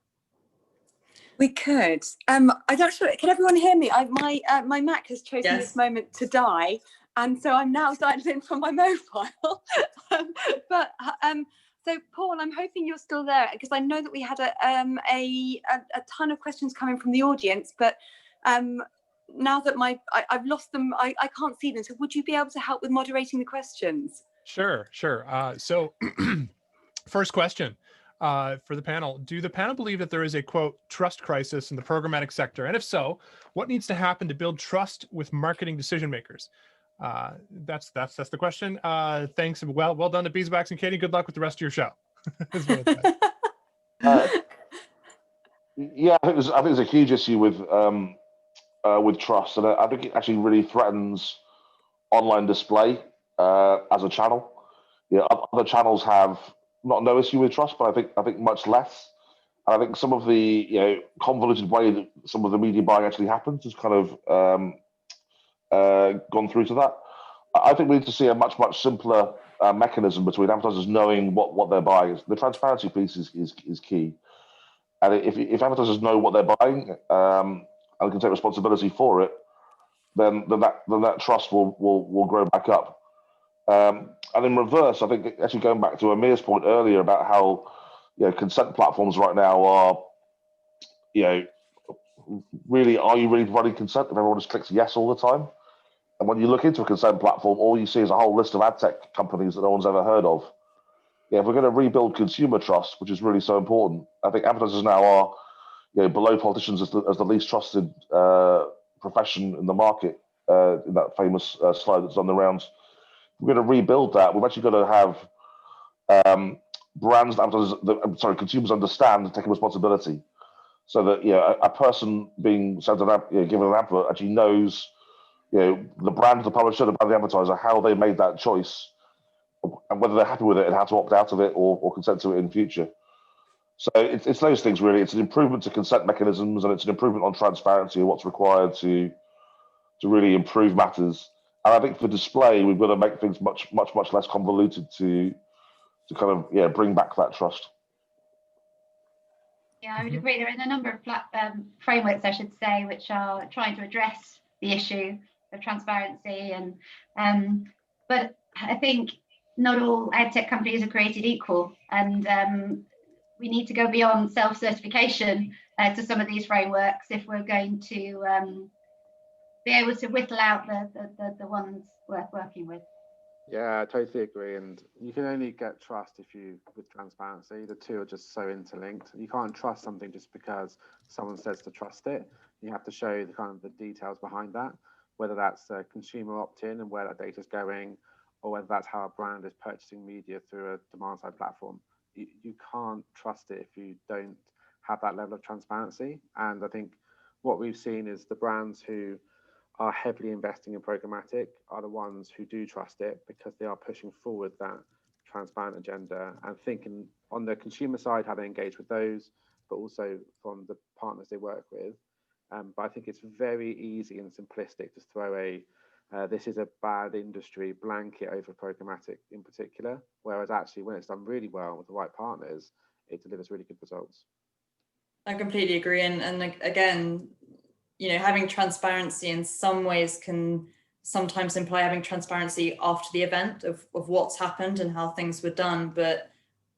We could. I'm not sure. Can everyone hear me? My Mac has chosen this moment to die, and so I'm now dialed in from my mobile. So Paul, I'm hoping you're still there because I know that we had a ton of questions coming from the audience, but now that I've lost them, I can't see them. So would you be able to help with moderating the questions? Sure. So first question for the panel. Do the panel believe that there is a, quote, trust crisis in the programmatic sector? And if so, what needs to happen to build trust with marketing decision makers? That's the question. Thanks. Well done to Beeswax and Cadi. Good luck with the rest of your show. Yeah, I think there's a huge issue with trust, and I think it actually really threatens online display as a channel. Yeah, other channels have no issue with trust, but I think much less. And I think some of the convoluted way that some of the media buying actually happens has kind of gone through to that. I think we need to see a much simpler mechanism between advertisers knowing what they're buying. The transparency piece is key. And if advertisers know what they're buying and can take responsibility for it, then that trust will grow back up. And in reverse, I think actually going back to Amir's point earlier about how consent platforms right now are, really, are you really providing consent if everyone just clicks yes all the time? And when you look into a consent platform, all you see is a whole list of ad tech companies that no one's ever heard of. Yeah, if we're going to rebuild consumer trust, which is really so important, I think advertisers now are below politicians as the least trusted profession in the market, in that famous slide that's on the rounds. If we're going to rebuild that, we've actually got to have brands that consumers understand and take responsibility, so that a person being sent given an advert actually knows the brand, the publisher, the advertiser, how they made that choice, and whether they're happy with it and how to opt out of it or consent to it in future. So it's those things really. It's an improvement to consent mechanisms, and it's an improvement on transparency and what's required to really improve matters. And I think for display, we've got to make things much less convoluted to kind of bring back that trust. Yeah, I would agree. There are a number of frameworks, I should say, which are trying to address the issue of transparency, and but I think not all ad tech companies are created equal, and we need to go beyond self-certification to some of these frameworks if we're going to be able to whittle out the ones worth working with. Yeah, I totally agree. And you can only get trust with transparency. The two are just so interlinked. You can't trust something just because someone says to trust it. You have to show the details behind that, whether that's a consumer opt-in and where that data is going, or whether that's how a brand is purchasing media through a demand-side platform. You can't trust it if you don't have that level of transparency. And I think what we've seen is the brands who are heavily investing in programmatic are the ones who do trust it, because they are pushing forward that transparent agenda and thinking on the consumer side how they engage with those, but also from the partners they work with. But I think it's very easy and simplistic to throw this is a bad industry blanket over programmatic in particular, whereas actually when it's done really well with the right partners, it delivers really good results. I completely agree. And again, having transparency in some ways can sometimes imply having transparency after the event of what's happened and how things were done. But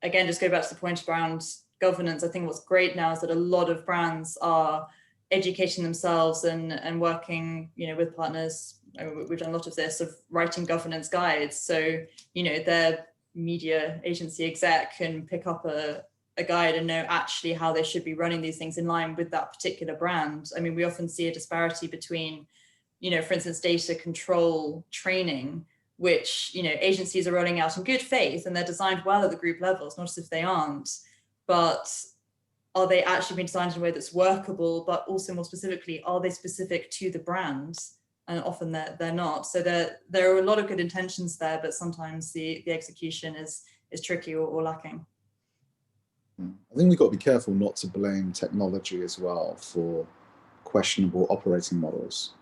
again, just go back to the point around governance, I think what's great now is that a lot of brands are educating themselves and working, with partners. We've done a lot of this, of writing governance guides. So, their media agency exec can pick up a guide and know actually how they should be running these things in line with that particular brand. I mean, we often see a disparity between, for instance, data control training, which, agencies are rolling out in good faith and they're designed well at the group level. It's not as if they aren't, but are they actually being designed in a way that's workable, but also more specifically, are they specific to the brand? And often they're not. So there are a lot of good intentions there, but sometimes the execution is tricky or lacking. I think we've got to be careful not to blame technology as well for questionable operating models.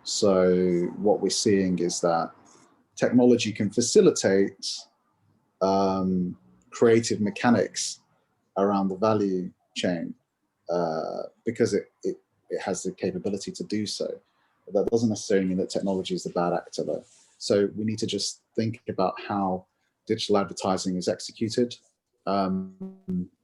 So what we're seeing is that technology can facilitate creative mechanics around the value chain because it has the capability to do so. But that doesn't necessarily mean that technology is the bad actor though. So we need to just think about how digital advertising is executed.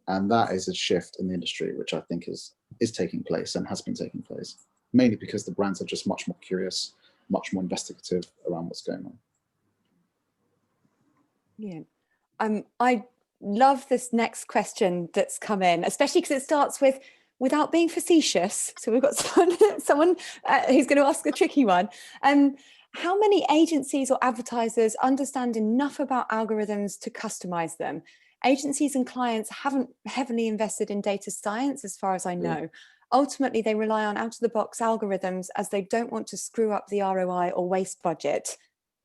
And that is a shift in the industry, which I think is taking place and has been taking place, mainly because the brands are just much more curious, much more investigative around what's going on. Yeah. I love this next question that's come in, especially because it starts with, without being facetious. So we've got someone who's going to ask a tricky one. How many agencies or advertisers understand enough about algorithms to customize them? Agencies and clients haven't heavily invested in data science, as far as I know. Ultimately, they rely on out-of-the-box algorithms as they don't want to screw up the ROI or waste budget.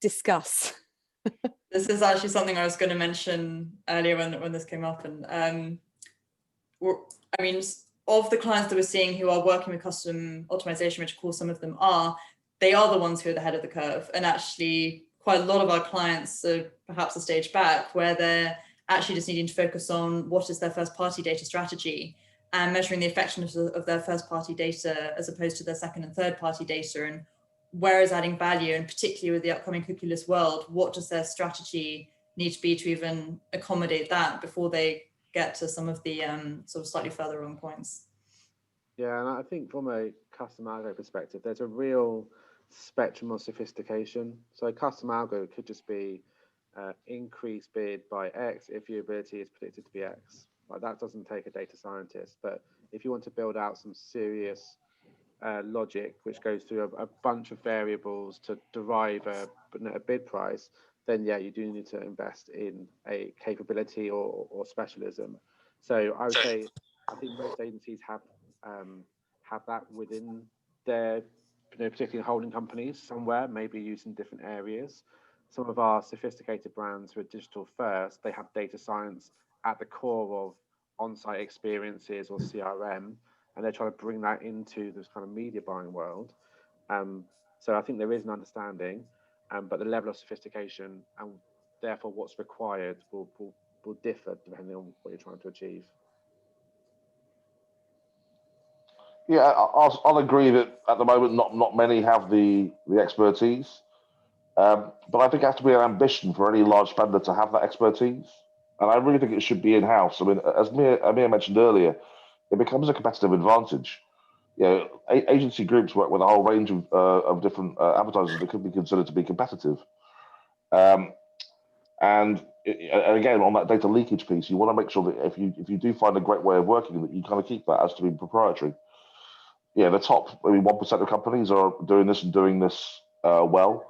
Discuss. This is actually something I was going to mention earlier when this came up. And I mean, of the clients that we're seeing who are working with custom optimization, which of course some of them are, they are the ones who are the head of the curve. And actually, quite a lot of our clients are perhaps a stage back, where they're actually just needing to focus on what is their first party data strategy and measuring the effectiveness of their first party data as opposed to their second and third party data, and where is adding value, and particularly with the upcoming cookieless world, what does their strategy need to be to even accommodate that before they get to some of the sort of slightly further on points. Yeah, and I think from a custom algo perspective, there's a real spectrum of sophistication. So a custom algo could just be increase bid by X if viewability is predicted to be X. Like, that doesn't take a data scientist. But if you want to build out some serious logic, which goes through a bunch of variables to derive a bid price, then yeah, you do need to invest in a capability or specialism. So I would say, I think most agencies have that within their, particularly holding companies somewhere, maybe used in different areas. Some of our sophisticated brands who are digital first, they have data science at the core of on-site experiences or CRM, and they're trying to bring that into this kind of media buying world. So I think there is an understanding, but the level of sophistication and therefore what's required will differ depending on what you're trying to achieve. Yeah, I'll agree that at the moment not many have the expertise, but I think it has to be an ambition for any large spender to have that expertise, and I really think it should be in-house. I mean, as Amir mentioned earlier, it becomes a competitive advantage. Agency groups work with a whole range of different advertisers that could be considered to be competitive, and again, on that data leakage piece, you want to make sure that if you do find a great way of working, that you kind of keep that as to be proprietary. Yeah, the top maybe 1% of companies are doing this well,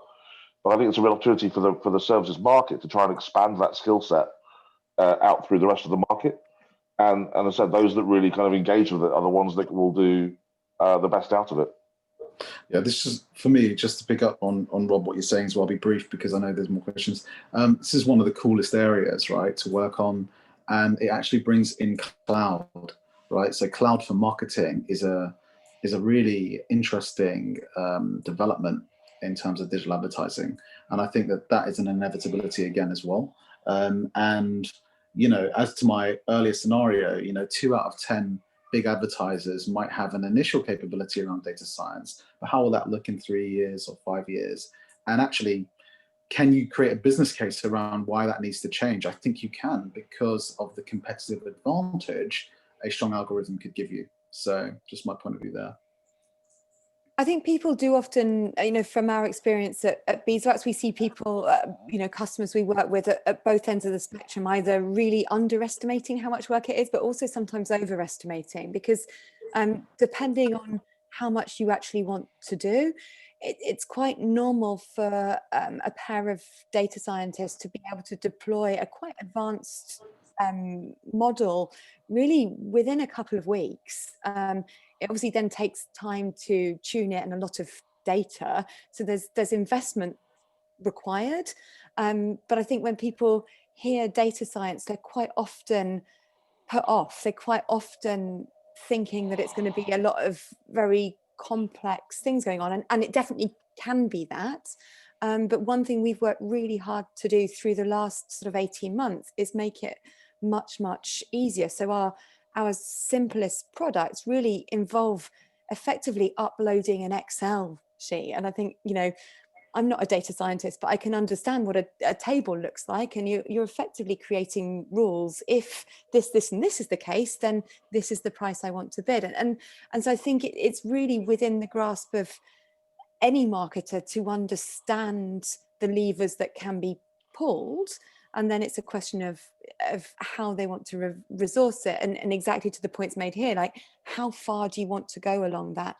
but I think it's a real opportunity for the services market to try and expand that skill set out through the rest of the market. And as I said, those that really kind of engage with it are the ones that will do the best out of it. Yeah, this is, for me, just to pick up on Rob, what you're saying as well, I'll be brief because I know there's more questions. This is one of the coolest areas, right, to work on, and it actually brings in cloud, right? So cloud for marketing is a really interesting development in terms of digital advertising. And I think that is an inevitability again as well. And, as to my earlier scenario, 2 out of 10 big advertisers might have an initial capability around data science, but how will that look in 3 years or 5 years? And actually, can you create a business case around why that needs to change? I think you can, because of the competitive advantage a strong algorithm could give you. So just my point of view there. I think people do often, from our experience at Beeswax, we see people, customers we work with at both ends of the spectrum, either really underestimating how much work it is, but also sometimes overestimating, because depending on how much you actually want to do, it's quite normal for a pair of data scientists to be able to deploy a quite advanced model really within a couple of weeks. It obviously then takes time to tune it and a lot of data. So there's investment required. But I think when people hear data science, they're quite often put off. They're quite often thinking that it's going to be a lot of very complex things going on. And it definitely can be that. But one thing we've worked really hard to do through the last sort of 18 months is make it much, much easier. So our simplest products really involve effectively uploading an Excel sheet. And I think, I'm not a data scientist, but I can understand what a table looks like. And you're effectively creating rules. If this, and this is the case, then this is the price I want to bid. And so I think it's really within the grasp of any marketer to understand the levers that can be pulled. And then it's a question of how they want to resource it. And exactly to the points made here, like, how far do you want to go along that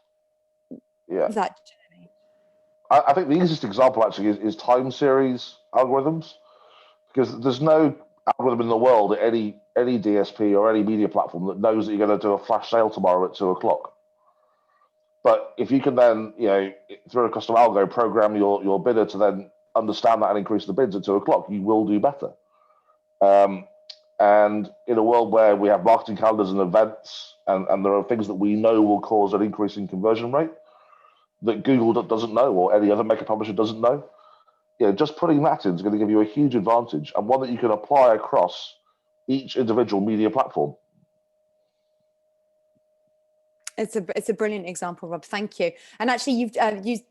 journey? I think the easiest example actually is time series algorithms, because there's no algorithm in the world at any DSP or any media platform that knows that you're going to do a flash sale tomorrow at 2:00. But if you can then, through a custom algo, program your bidder to then understand that and increase the bids at 2:00, you will do better. And in a world where we have marketing calendars and events, and there are things that we know will cause an increase in conversion rate that Google doesn't know, or any other maker publisher doesn't know, just putting that in is going to give you a huge advantage, and one that you can apply across each individual media platform. It's a brilliant example, Rob. Thank you. And actually,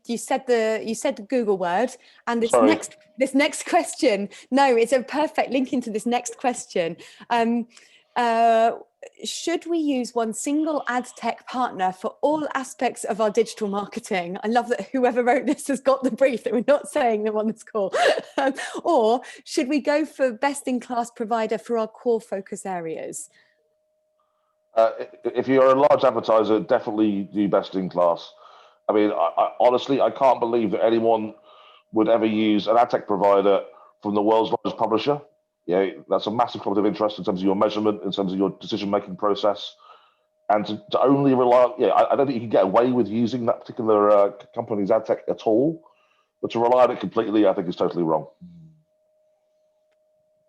you said the Google word, and this next question. No, it's a perfect link into this next question. Should we use one single ad tech partner for all aspects of our digital marketing? I love that whoever wrote this has got the brief, that we're not saying them on this call. Or should we go for best-in-class provider for our core focus areas? If you're a large advertiser, definitely do best in class. I mean, I honestly, I can't believe that anyone would ever use an ad tech provider from the world's largest publisher. That's a massive conflict of interest in terms of your measurement, in terms of your decision-making process. And to only rely, I don't think you can get away with using that particular company's ad tech at all. But to rely on it completely, I think is totally wrong.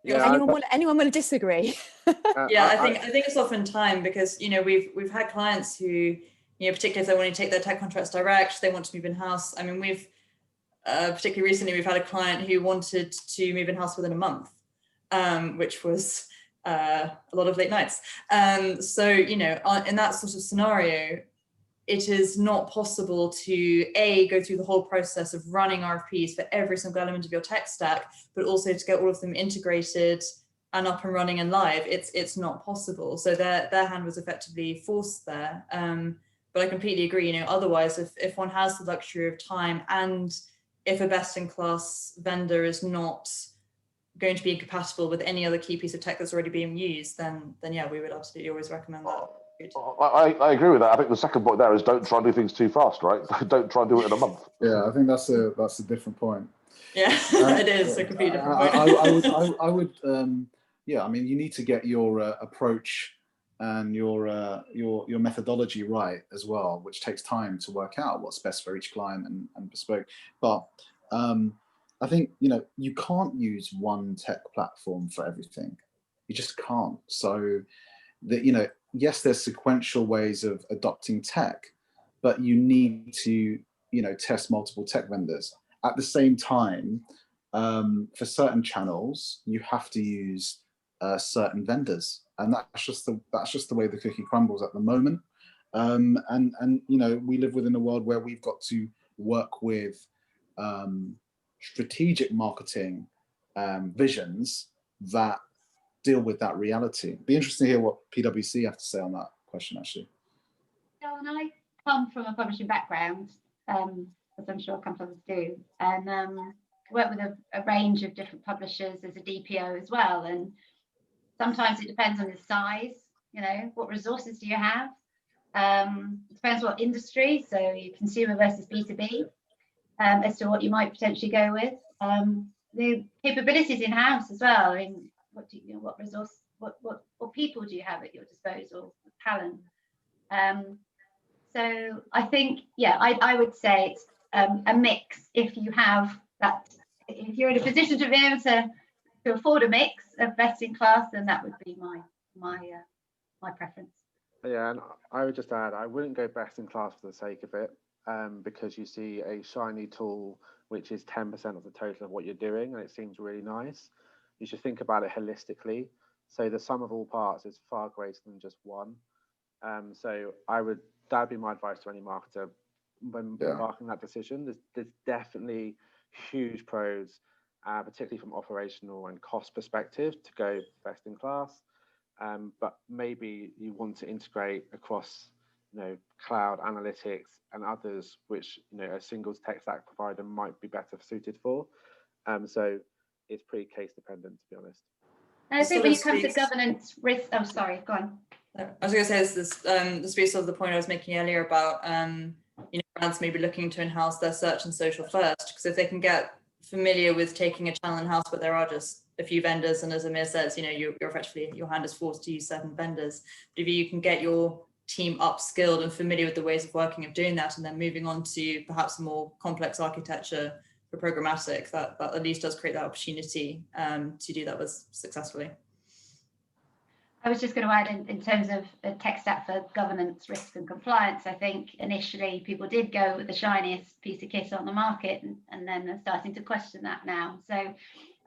Anyone want to disagree? I think it's often time, because we've had clients who, particularly if they want to take their tech contracts direct, they want to move in house. I mean, we've particularly recently we've had a client who wanted to move in house within a month, which was a lot of late nights. So in that sort of scenario, it is not possible to go through the whole process of running RFPs for every single element of your tech stack, but also to get all of them integrated and up and running and live. It's not possible. So their hand was effectively forced there. But I completely agree. Otherwise, if one has the luxury of time, and if a best-in-class vendor is not going to be incompatible with any other key piece of tech that's already being used, then we would absolutely always recommend that. I agree with that. I think the second point there is don't try and do things too fast, right? Don't try and do it in a month. Yeah, I think that's a different point. Yeah, it is a completely different point. I would, I mean, you need to get your approach and your methodology right as well, which takes time to work out what's best for each client and bespoke. But I think you can't use one tech platform for everything. You just can't. So that yes, there's sequential ways of adopting tech, but you need to test multiple tech vendors at the same time. For certain channels, you have to use certain vendors, and that's just the way the cookie crumbles at the moment. And we live within a world where we've got to work with strategic marketing visions that deal with that reality. It'd be interesting to hear what PwC have to say on that question, actually. So, and I come from a publishing background, as I'm sure companies do, and work with a range of different publishers as a DPO as well. And sometimes it depends on the size, you know, what resources do you have? It depends what industry, so you consumer versus B2B, as to what you might potentially go with. The capabilities in-house as well. I mean, what resource, what people do you have at your disposal, talent? So I think, yeah, I would say it's a mix. If you have that, if you're in a position to be able to afford a mix of best in class, then that would be my preference. Yeah, and I would just add, I wouldn't go best in class for the sake of it, because you see a shiny tool which is 10% of the total of what you're doing, and it seems really nice. You should think about it holistically. So the sum of all parts is far greater than just one. So that'd be my advice to any marketer when embarking that decision. There's definitely huge pros, particularly from operational and cost perspective, to go best in class. But maybe you want to integrate across, you know, cloud analytics and others, which, you know, a single tech stack provider might be better suited for. So it's pretty case dependent, to be honest. And I think when it comes to governance risk, oh, sorry, go on. I was going to say, this speaks of the point I was making earlier about you know, brands maybe looking to enhance their search and social first, because if they can get familiar with taking a channel in-house where there are just a few vendors, and as Amir says, you know, you're effectively, your hand is forced to use certain vendors. But if you can get your team upskilled and familiar with the ways of working of doing that, and then moving on to perhaps more complex architecture for programmatic, that at least does create that opportunity to do that successfully. I was just going to add in terms of a tech stack for governance, risk and compliance, I think initially people did go with the shiniest piece of kit on the market, and then they're starting to question that now. So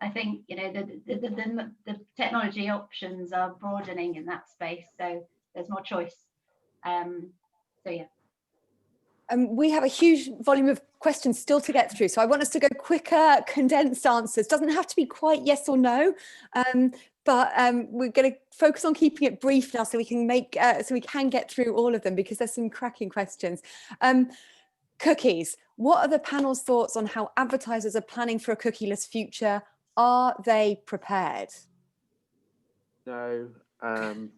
I think, you know, the technology options are broadening in that space, so there's more choice. So yeah. We have a huge volume of questions still to get through, so I want us to go quicker, condensed answers. Doesn't have to be quite yes or no, but we're going to focus on keeping it brief now, so we can get through all of them, because there's some cracking questions. Cookies. What are the panel's thoughts on how advertisers are planning for a cookieless future? Are they prepared? No. No.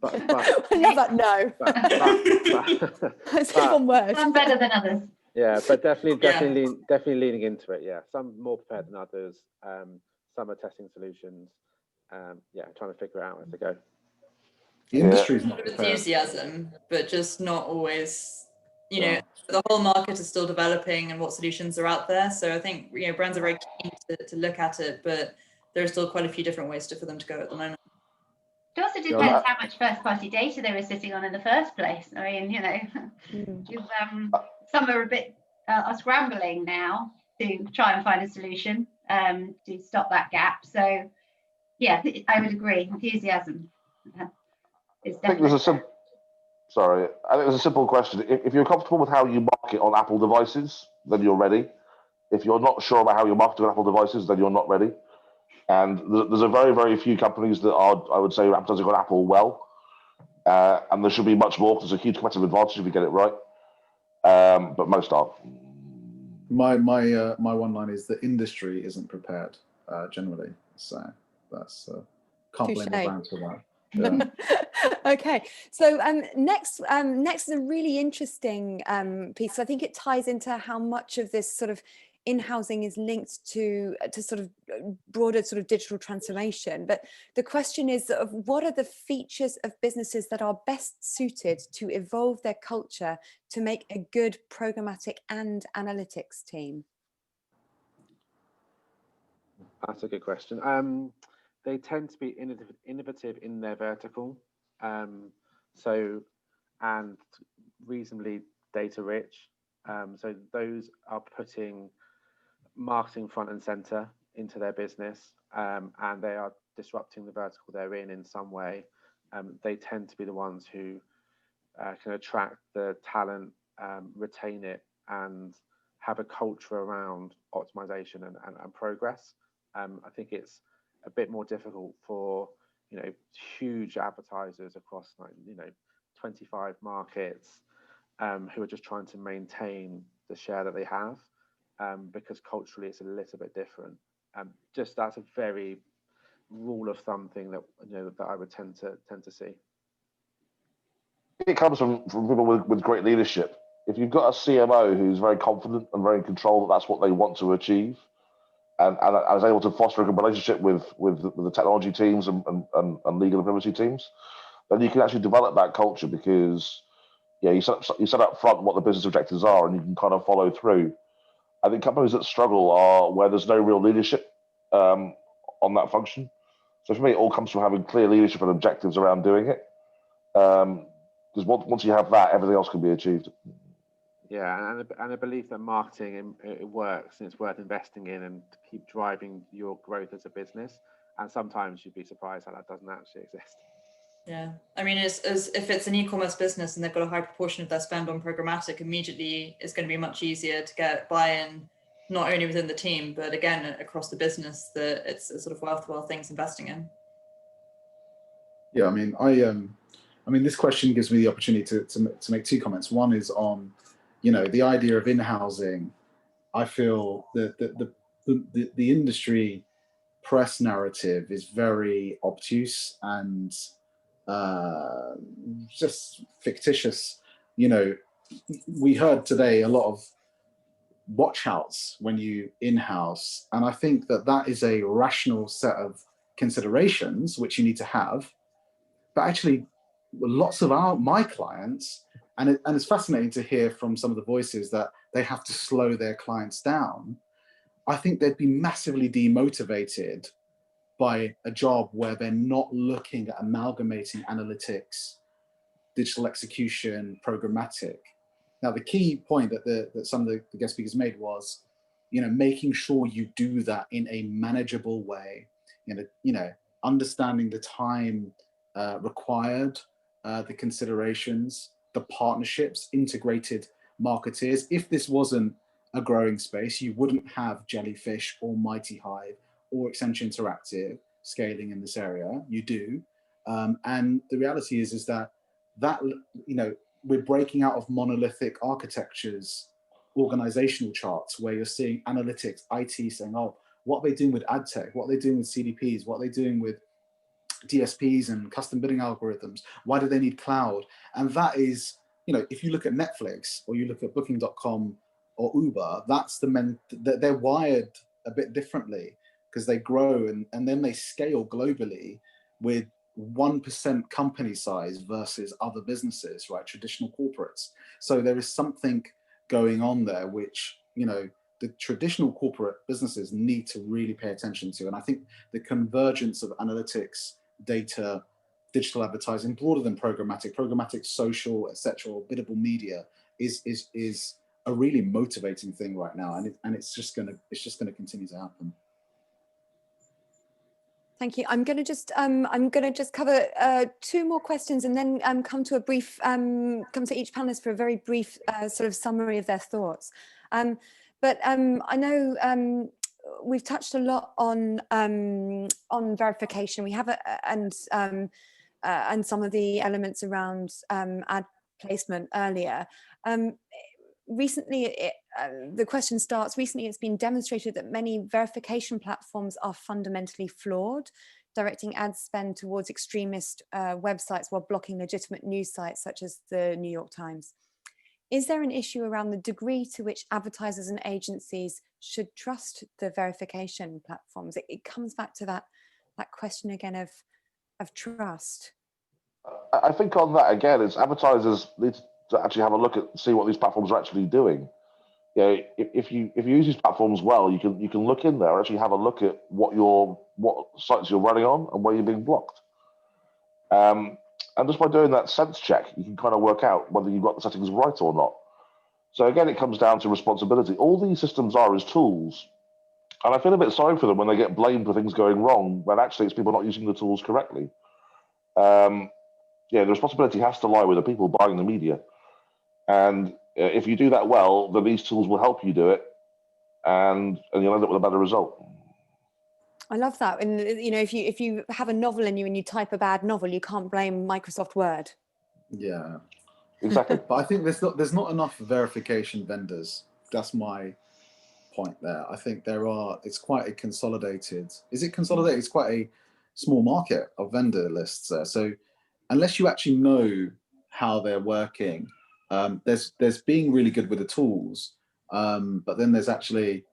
It's one word. Some better than others. Yeah, but definitely leaning into it. Yeah, some more prepared than others. Some are testing solutions. Yeah, trying to figure it out as they go. The industry's not prepared. Enthusiasm, but just not always. You know, the whole market is still developing, and what solutions are out there. So I think, you know, brands are very keen to look at it, but there are still quite a few different ways for them to go at the moment. It also depends how much first-party data they were sitting on in the first place. I mean, you know, some are a bit are scrambling now to try and find a solution to stop that gap. So, yeah, I would agree. Enthusiasm is definitely. I think there's a simple question. If you're comfortable with how you market on Apple devices, then you're ready. If you're not sure about how you market on Apple devices, then you're not ready. And there's a very, very few companies that are, I would say, advertising on Apple well. And there should be much more. There's a huge competitive advantage if you get it right. But most aren't. My one line is the industry isn't prepared generally. So that's can't blame the brands for that. Yeah. Okay, so next is a really interesting piece. I think it ties into how much of this sort of in-housing is linked to sort of broader sort of digital transformation. But the question is, what are the features of businesses that are best suited to evolve their culture to make a good programmatic and analytics team? That's a good question. They tend to be innovative in their vertical, and reasonably data rich. So those are putting marketing front and center into their business, and they are disrupting the vertical they're in some way. They tend to be the ones who can attract the talent, retain it, and have a culture around optimization and progress. I think it's a bit more difficult for huge advertisers across 25 markets who are just trying to maintain the share that they have, because culturally it's a little bit different. Just that's a very rule of thumb thing that that I would tend to see. It comes from people with great leadership. If you've got a CMO who's very confident and very in control that that's what they want to achieve, and is able to foster a good relationship with the technology teams and legal and privacy teams, then you can actually develop that culture, because you set up front what the business objectives are, and you can kind of follow through. I think companies that struggle are where there's no real leadership on that function. So for me, it all comes from having clear leadership and objectives around doing it. Because once you have that, everything else can be achieved. Yeah, and a belief that marketing it works and it's worth investing in and to keep driving your growth as a business. And sometimes you'd be surprised how that doesn't actually exist. Yeah, I mean, as if it's an e-commerce business and they've got a high proportion of their spend on programmatic, immediately it's going to be much easier to get buy-in, not only within the team, but again across the business, that it's a sort of worthwhile things investing in. Yeah, I mean, this question gives me the opportunity to make two comments. One is on, the idea of in-housing. I feel that the industry press narrative is very obtuse and just fictitious. We heard today a lot of watch outs when you in-house, and I think that is a rational set of considerations which you need to have. But actually, lots of my clients, and it's fascinating to hear from some of the voices that they have to slow their clients down. I think they'd be massively demotivated by a job where they're not looking at amalgamating analytics, digital execution, programmatic. Now, the key point that some of the guest speakers made was, making sure you do that in a manageable way, understanding the time required, the considerations, the partnerships, integrated marketeers. If this wasn't a growing space, you wouldn't have Jellyfish or Mighty Hive or Accenture Interactive scaling in this area. You do. And the reality is that we're breaking out of monolithic architectures, organizational charts, where you're seeing analytics, IT saying, oh, what are they doing with ad tech? What are they doing with CDPs? What are they doing with DSPs and custom bidding algorithms? Why do they need cloud? And that is, if you look at Netflix or you look at Booking.com or Uber, they're wired a bit differently, because they grow and then they scale globally with 1% company size versus other businesses, right? Traditional corporates. So there is something going on there which, the traditional corporate businesses need to really pay attention to. And I think the convergence of analytics, data, digital advertising, broader than programmatic, social, etc., or biddable media is a really motivating thing right now, and it's just gonna continue to happen. Thank you. I'm going to just cover two more questions, and then come to each panelist for a very brief sort of summary of their thoughts. But I know we've touched a lot on verification. We have and some of the elements around ad placement earlier. Recently, the question starts, recently it's been demonstrated that many verification platforms are fundamentally flawed, directing ad spend towards extremist websites while blocking legitimate news sites such as the New York Times. Is there an issue around the degree to which advertisers and agencies should trust the verification platforms? It comes back to that question again of trust. I think on that, again, it's advertisers need to actually have a look at, see what these platforms are actually doing. If you use these platforms well, you can look in there and actually have a look at what sites you're running on and where you're being blocked. And just by doing that sense check, you can kind of work out whether you've got the settings right or not. So again, it comes down to responsibility. All these systems are is tools. And I feel a bit sorry for them when they get blamed for things going wrong, when actually it's people not using the tools correctly. The responsibility has to lie with the people buying the media. And if you do that well, then these tools will help you do it, and you'll end up with a better result. I love that. And if you have a novel in you and you type a bad novel, you can't blame Microsoft Word. Yeah, exactly. But I think there's not enough verification vendors. That's my point there. I think it's quite a consolidated. Is it consolidated? It's quite a small market of vendor lists there. So unless you actually know how they're working, there's being really good with the tools, but then there's actually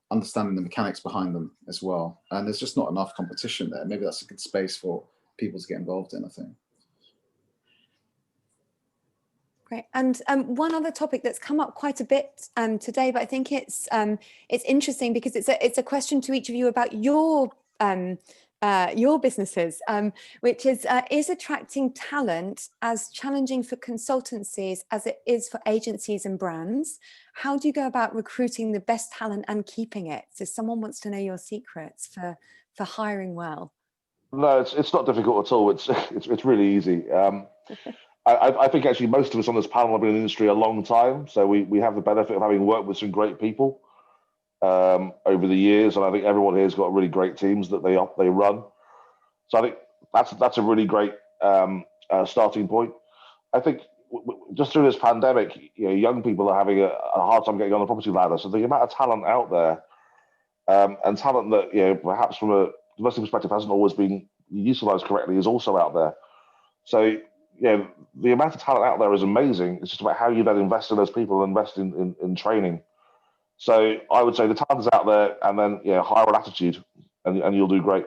understanding the mechanics behind them as well. And there's just not enough competition there. Maybe that's a good space for people to get involved in, I think. Great. And one other topic that's come up quite a bit today, but I think it's interesting because it's a question to each of you about your businesses, which is attracting talent as challenging for consultancies as it is for agencies and brands? How do you go about recruiting the best talent and keeping it? So someone wants to know your secrets for hiring well. No, it's not difficult at all. It's really easy. I think actually most of us on this panel have been in the industry a long time, so we have the benefit of having worked with some great people over the years, and I think everyone here has got really great teams that they run. So I think that's a really great starting point. I think just through this pandemic, young people are having a hard time getting on the property ladder. So the amount of talent out there, and talent that perhaps from a domestic perspective hasn't always been utilised correctly, is also out there. So the amount of talent out there is amazing. It's just about how you then invest in those people and invest in training. So I would say the talent is out there, and then hire an attitude, and you'll do great.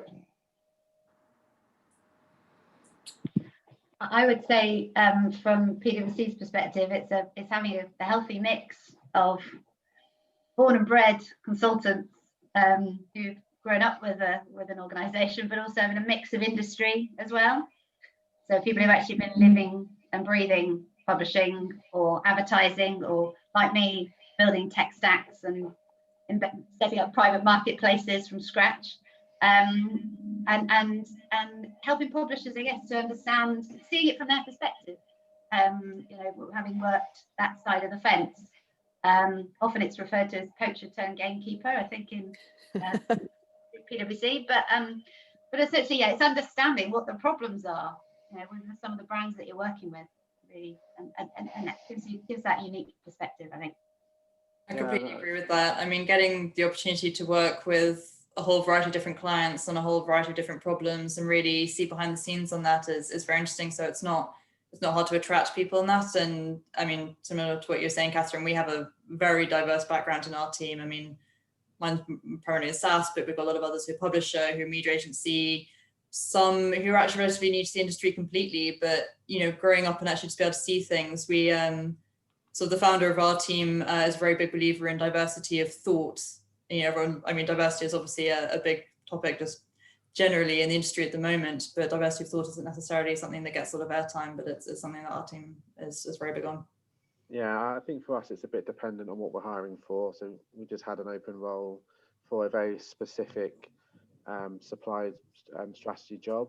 I would say from PwC's perspective, it's having a healthy mix of born and bred consultants who've grown up with an organisation, but also in a mix of industry as well. So people who've actually been living and breathing publishing or advertising, or like me, building tech stacks and setting up private marketplaces from scratch, and helping publishers, I guess, to understand, seeing it from their perspective. Having worked that side of the fence, often it's referred to as poacher turned gamekeeper, I think, in PwC. But essentially, it's understanding what the problems are, with some of the brands that you're working with, really, and that gives that unique perspective, I think. I completely agree with that. I mean, getting the opportunity to work with a whole variety of different clients on a whole variety of different problems and really see behind the scenes on that is very interesting. So it's not hard to attract people in that. And I mean, similar to what you're saying, Catherine, we have a very diverse background in our team. I mean, mine's primarily a SaaS, but we've got a lot of others who are publisher, who are media agency, some who are actually relatively new to the industry completely, but growing up and actually just be able to see things. We so the founder of our team is a very big believer in diversity of thought. Diversity is obviously a big topic just generally in the industry at the moment, but diversity of thought isn't necessarily something that gets a lot of airtime, but it's something that our team is very big on. Yeah, I think for us it's a bit dependent on what we're hiring for. So we just had an open role for a very specific supply strategy job,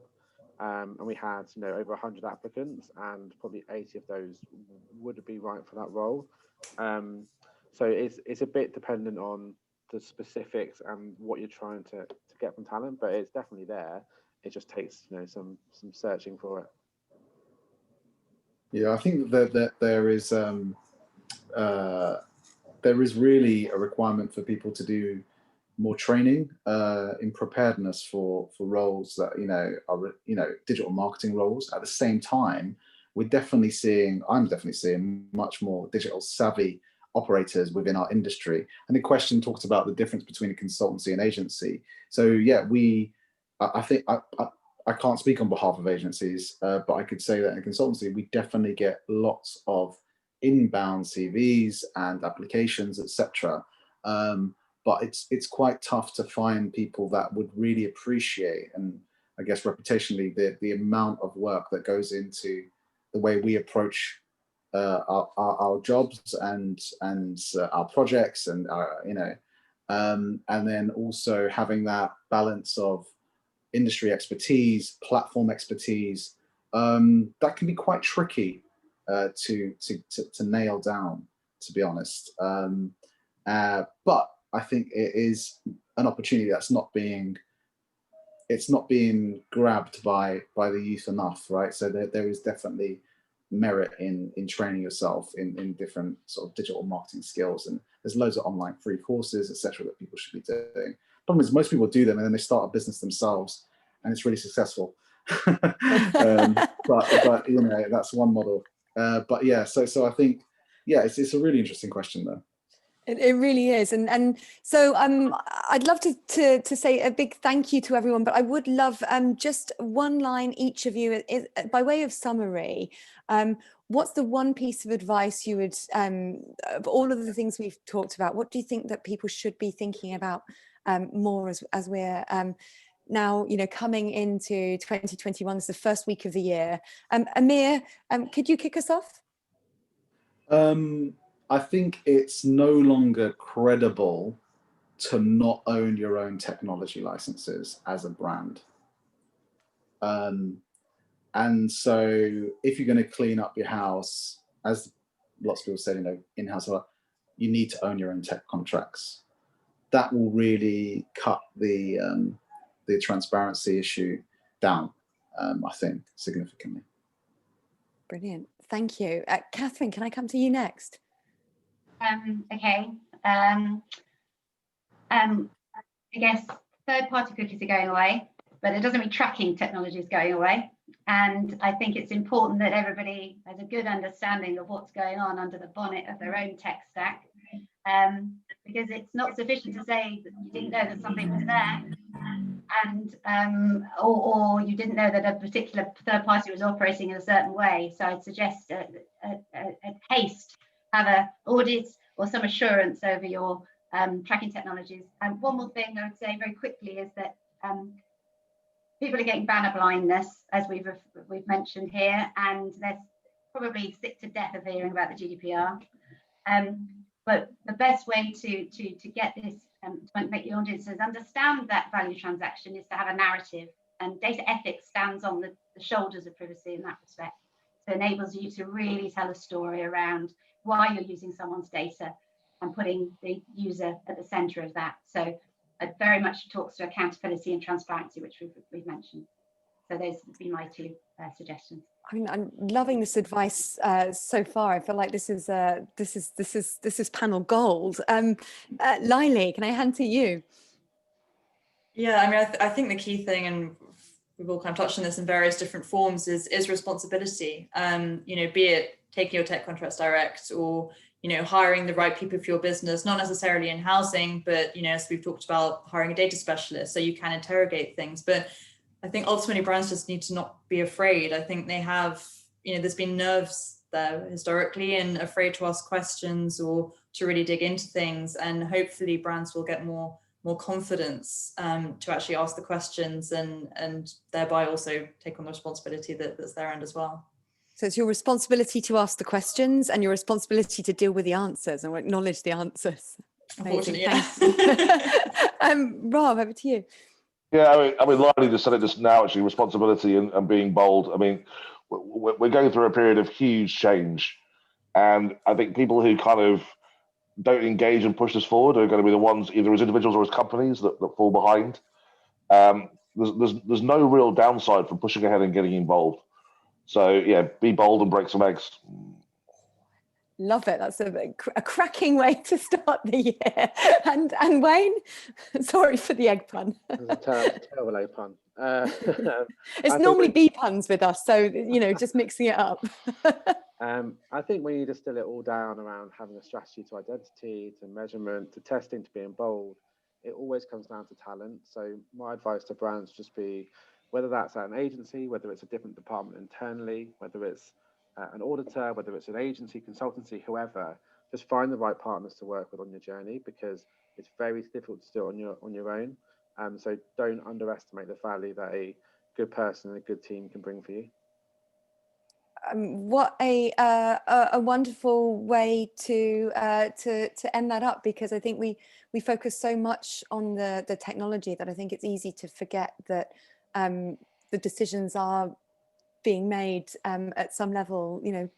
and we had over 100 applicants, and probably 80 of those would be right for that role. So it's a bit dependent on the specifics and what you're trying to get from talent, but it's definitely there. It just takes some searching for it. Yeah, I think that there is really a requirement for people to do more training in preparedness for roles that are digital marketing roles. At the same time, I'm definitely seeing much more digital savvy operators within our industry. And the question talks about the difference between a consultancy and agency. So yeah, I think I can't speak on behalf of agencies, but I could say that in a consultancy, we definitely get lots of inbound CVs and applications, etc. But it's quite tough to find people that would really appreciate, and I guess reputationally, the amount of work that goes into the way we approach our jobs and our projects, and and then also having that balance of industry expertise, platform expertise, that can be quite tricky to nail down, to be honest. But I think it is an opportunity that's not being grabbed by the youth enough, right? So there is definitely merit in training yourself in different sort of digital marketing skills, and there's loads of online free courses, etc., that people should be doing. Problem is, most people do them and then they start a business themselves, and it's really successful. But you know, that's one model. But yeah, so I think, yeah, it's a really interesting question though. It really is, and so I'd love to say a big thank you to everyone, but I would love just one line each of you, by way of summary. What's the one piece of advice you would, of all of the things we've talked about, what do you think that people should be thinking about more as we're now, you know, coming into 2021, it's the first week of the year. Amir, could you kick us off? I think it's no longer credible to not own your own technology licenses as a brand. And so if you're going to clean up your house, as lots of people say, you know, in-house, you need to own your own tech contracts. That will really cut the transparency issue down, I think, significantly. Brilliant. Thank you. Catherine, can I come to you next? Okay. I guess third-party cookies are going away, but it doesn't mean tracking technology is going away. And I think it's important that everybody has a good understanding of what's going on under the bonnet of their own tech stack, because it's not sufficient to say that you didn't know that something was there, and or you didn't know that a particular third party was operating in a certain way. So I'd suggest at haste, have an audit or some assurance over your tracking technologies. And one more thing I would say very quickly is that people are getting banner blindness, as we've mentioned here, and they're probably sick to death of hearing about the GDPR. But the best way to get this, to make your audiences understand that value transaction, is to have a narrative. And data ethics stands on the shoulders of privacy in that respect. So it enables you to really tell a story around why you're using someone's data and putting the user at the center of that. So it very much talks to accountability and transparency, which we've mentioned. So those would be my two suggestions. I mean, I'm loving this advice so far. I feel like this is panel gold. Lily, can I hand to you? Yeah, I mean, I think the key thing, and we've all kind of touched on this in various different forms, is responsibility. You know, be it taking your tech contracts direct, or you know, hiring the right people for your business, not necessarily in housing, but you know, as we've talked about, hiring a data specialist so you can interrogate things. But I think ultimately brands just need to not be afraid. I think they have, you know, there's been nerves there historically and afraid to ask questions or to really dig into things. And hopefully brands will get more confidence to actually ask the questions and thereby also take on the responsibility that's their end as well. So it's your responsibility to ask the questions and your responsibility to deal with the answers and acknowledge the answers. Unfortunately, yeah. Rob, over to you. Yeah, I mean, Lily just said it just now, actually, responsibility and being bold. I mean, we're going through a period of huge change. And I think people who kind of don't engage and push us forward are going to be the ones, either as individuals or as companies, that fall behind. There's no real downside from pushing ahead and getting involved. So, yeah, be bold and break some eggs. Love it. That's a cracking way to start the year. And Wayne, sorry for the egg pun. It's a terrible egg pun. It's normally bee puns with us, so you know, just mixing it up. I think we need to distill it all down around having a strategy to identity, to measurement, to testing, to being bold. It always comes down to talent. So my advice to brands just be, whether that's at an agency, whether it's a different department internally, whether it's an auditor, whether it's an agency, consultancy, whoever, just find the right partners to work with on your journey, because it's very difficult to do it on your own. So don't underestimate the value that a good person and a good team can bring for you. What a wonderful way to end that up, because I think we focus so much on the technology that I think it's easy to forget that the decisions are being made at some level, you know,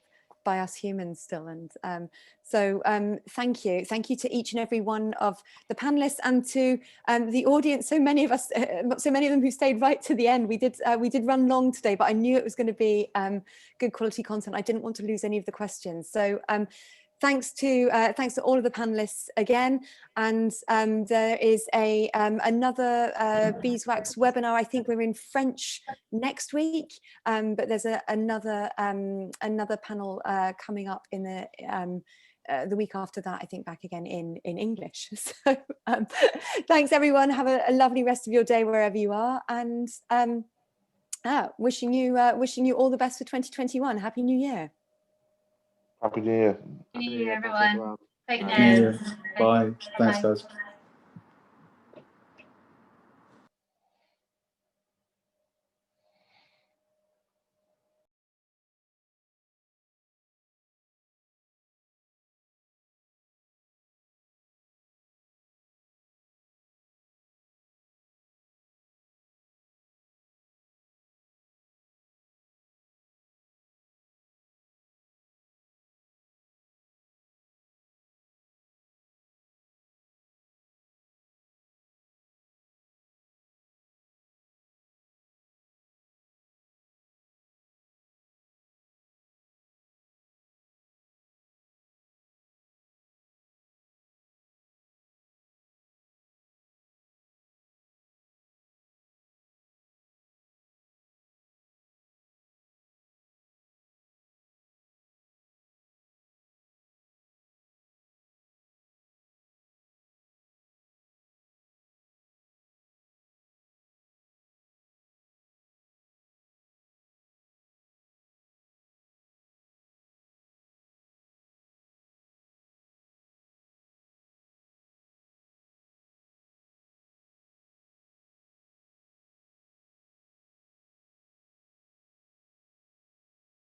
by us humans still. And so thank you to each and every one of the panelists, and to the audience. So many of us, so many of them who stayed right to the end. We did run long today, but I knew it was going to be good quality content. I didn't want to lose any of the questions. So thanks to all of the panelists again. And there is another Beeswax webinar. I think we're in French next week, but there's another panel coming up in the week after that, I think, back again in English. So thanks everyone. Have a lovely rest of your day wherever you are, and wishing you all the best for 2021. Happy New Year. Happy New Year. Happy New Year, everyone. Take Happy care. New Year. Bye. Thanks, guys.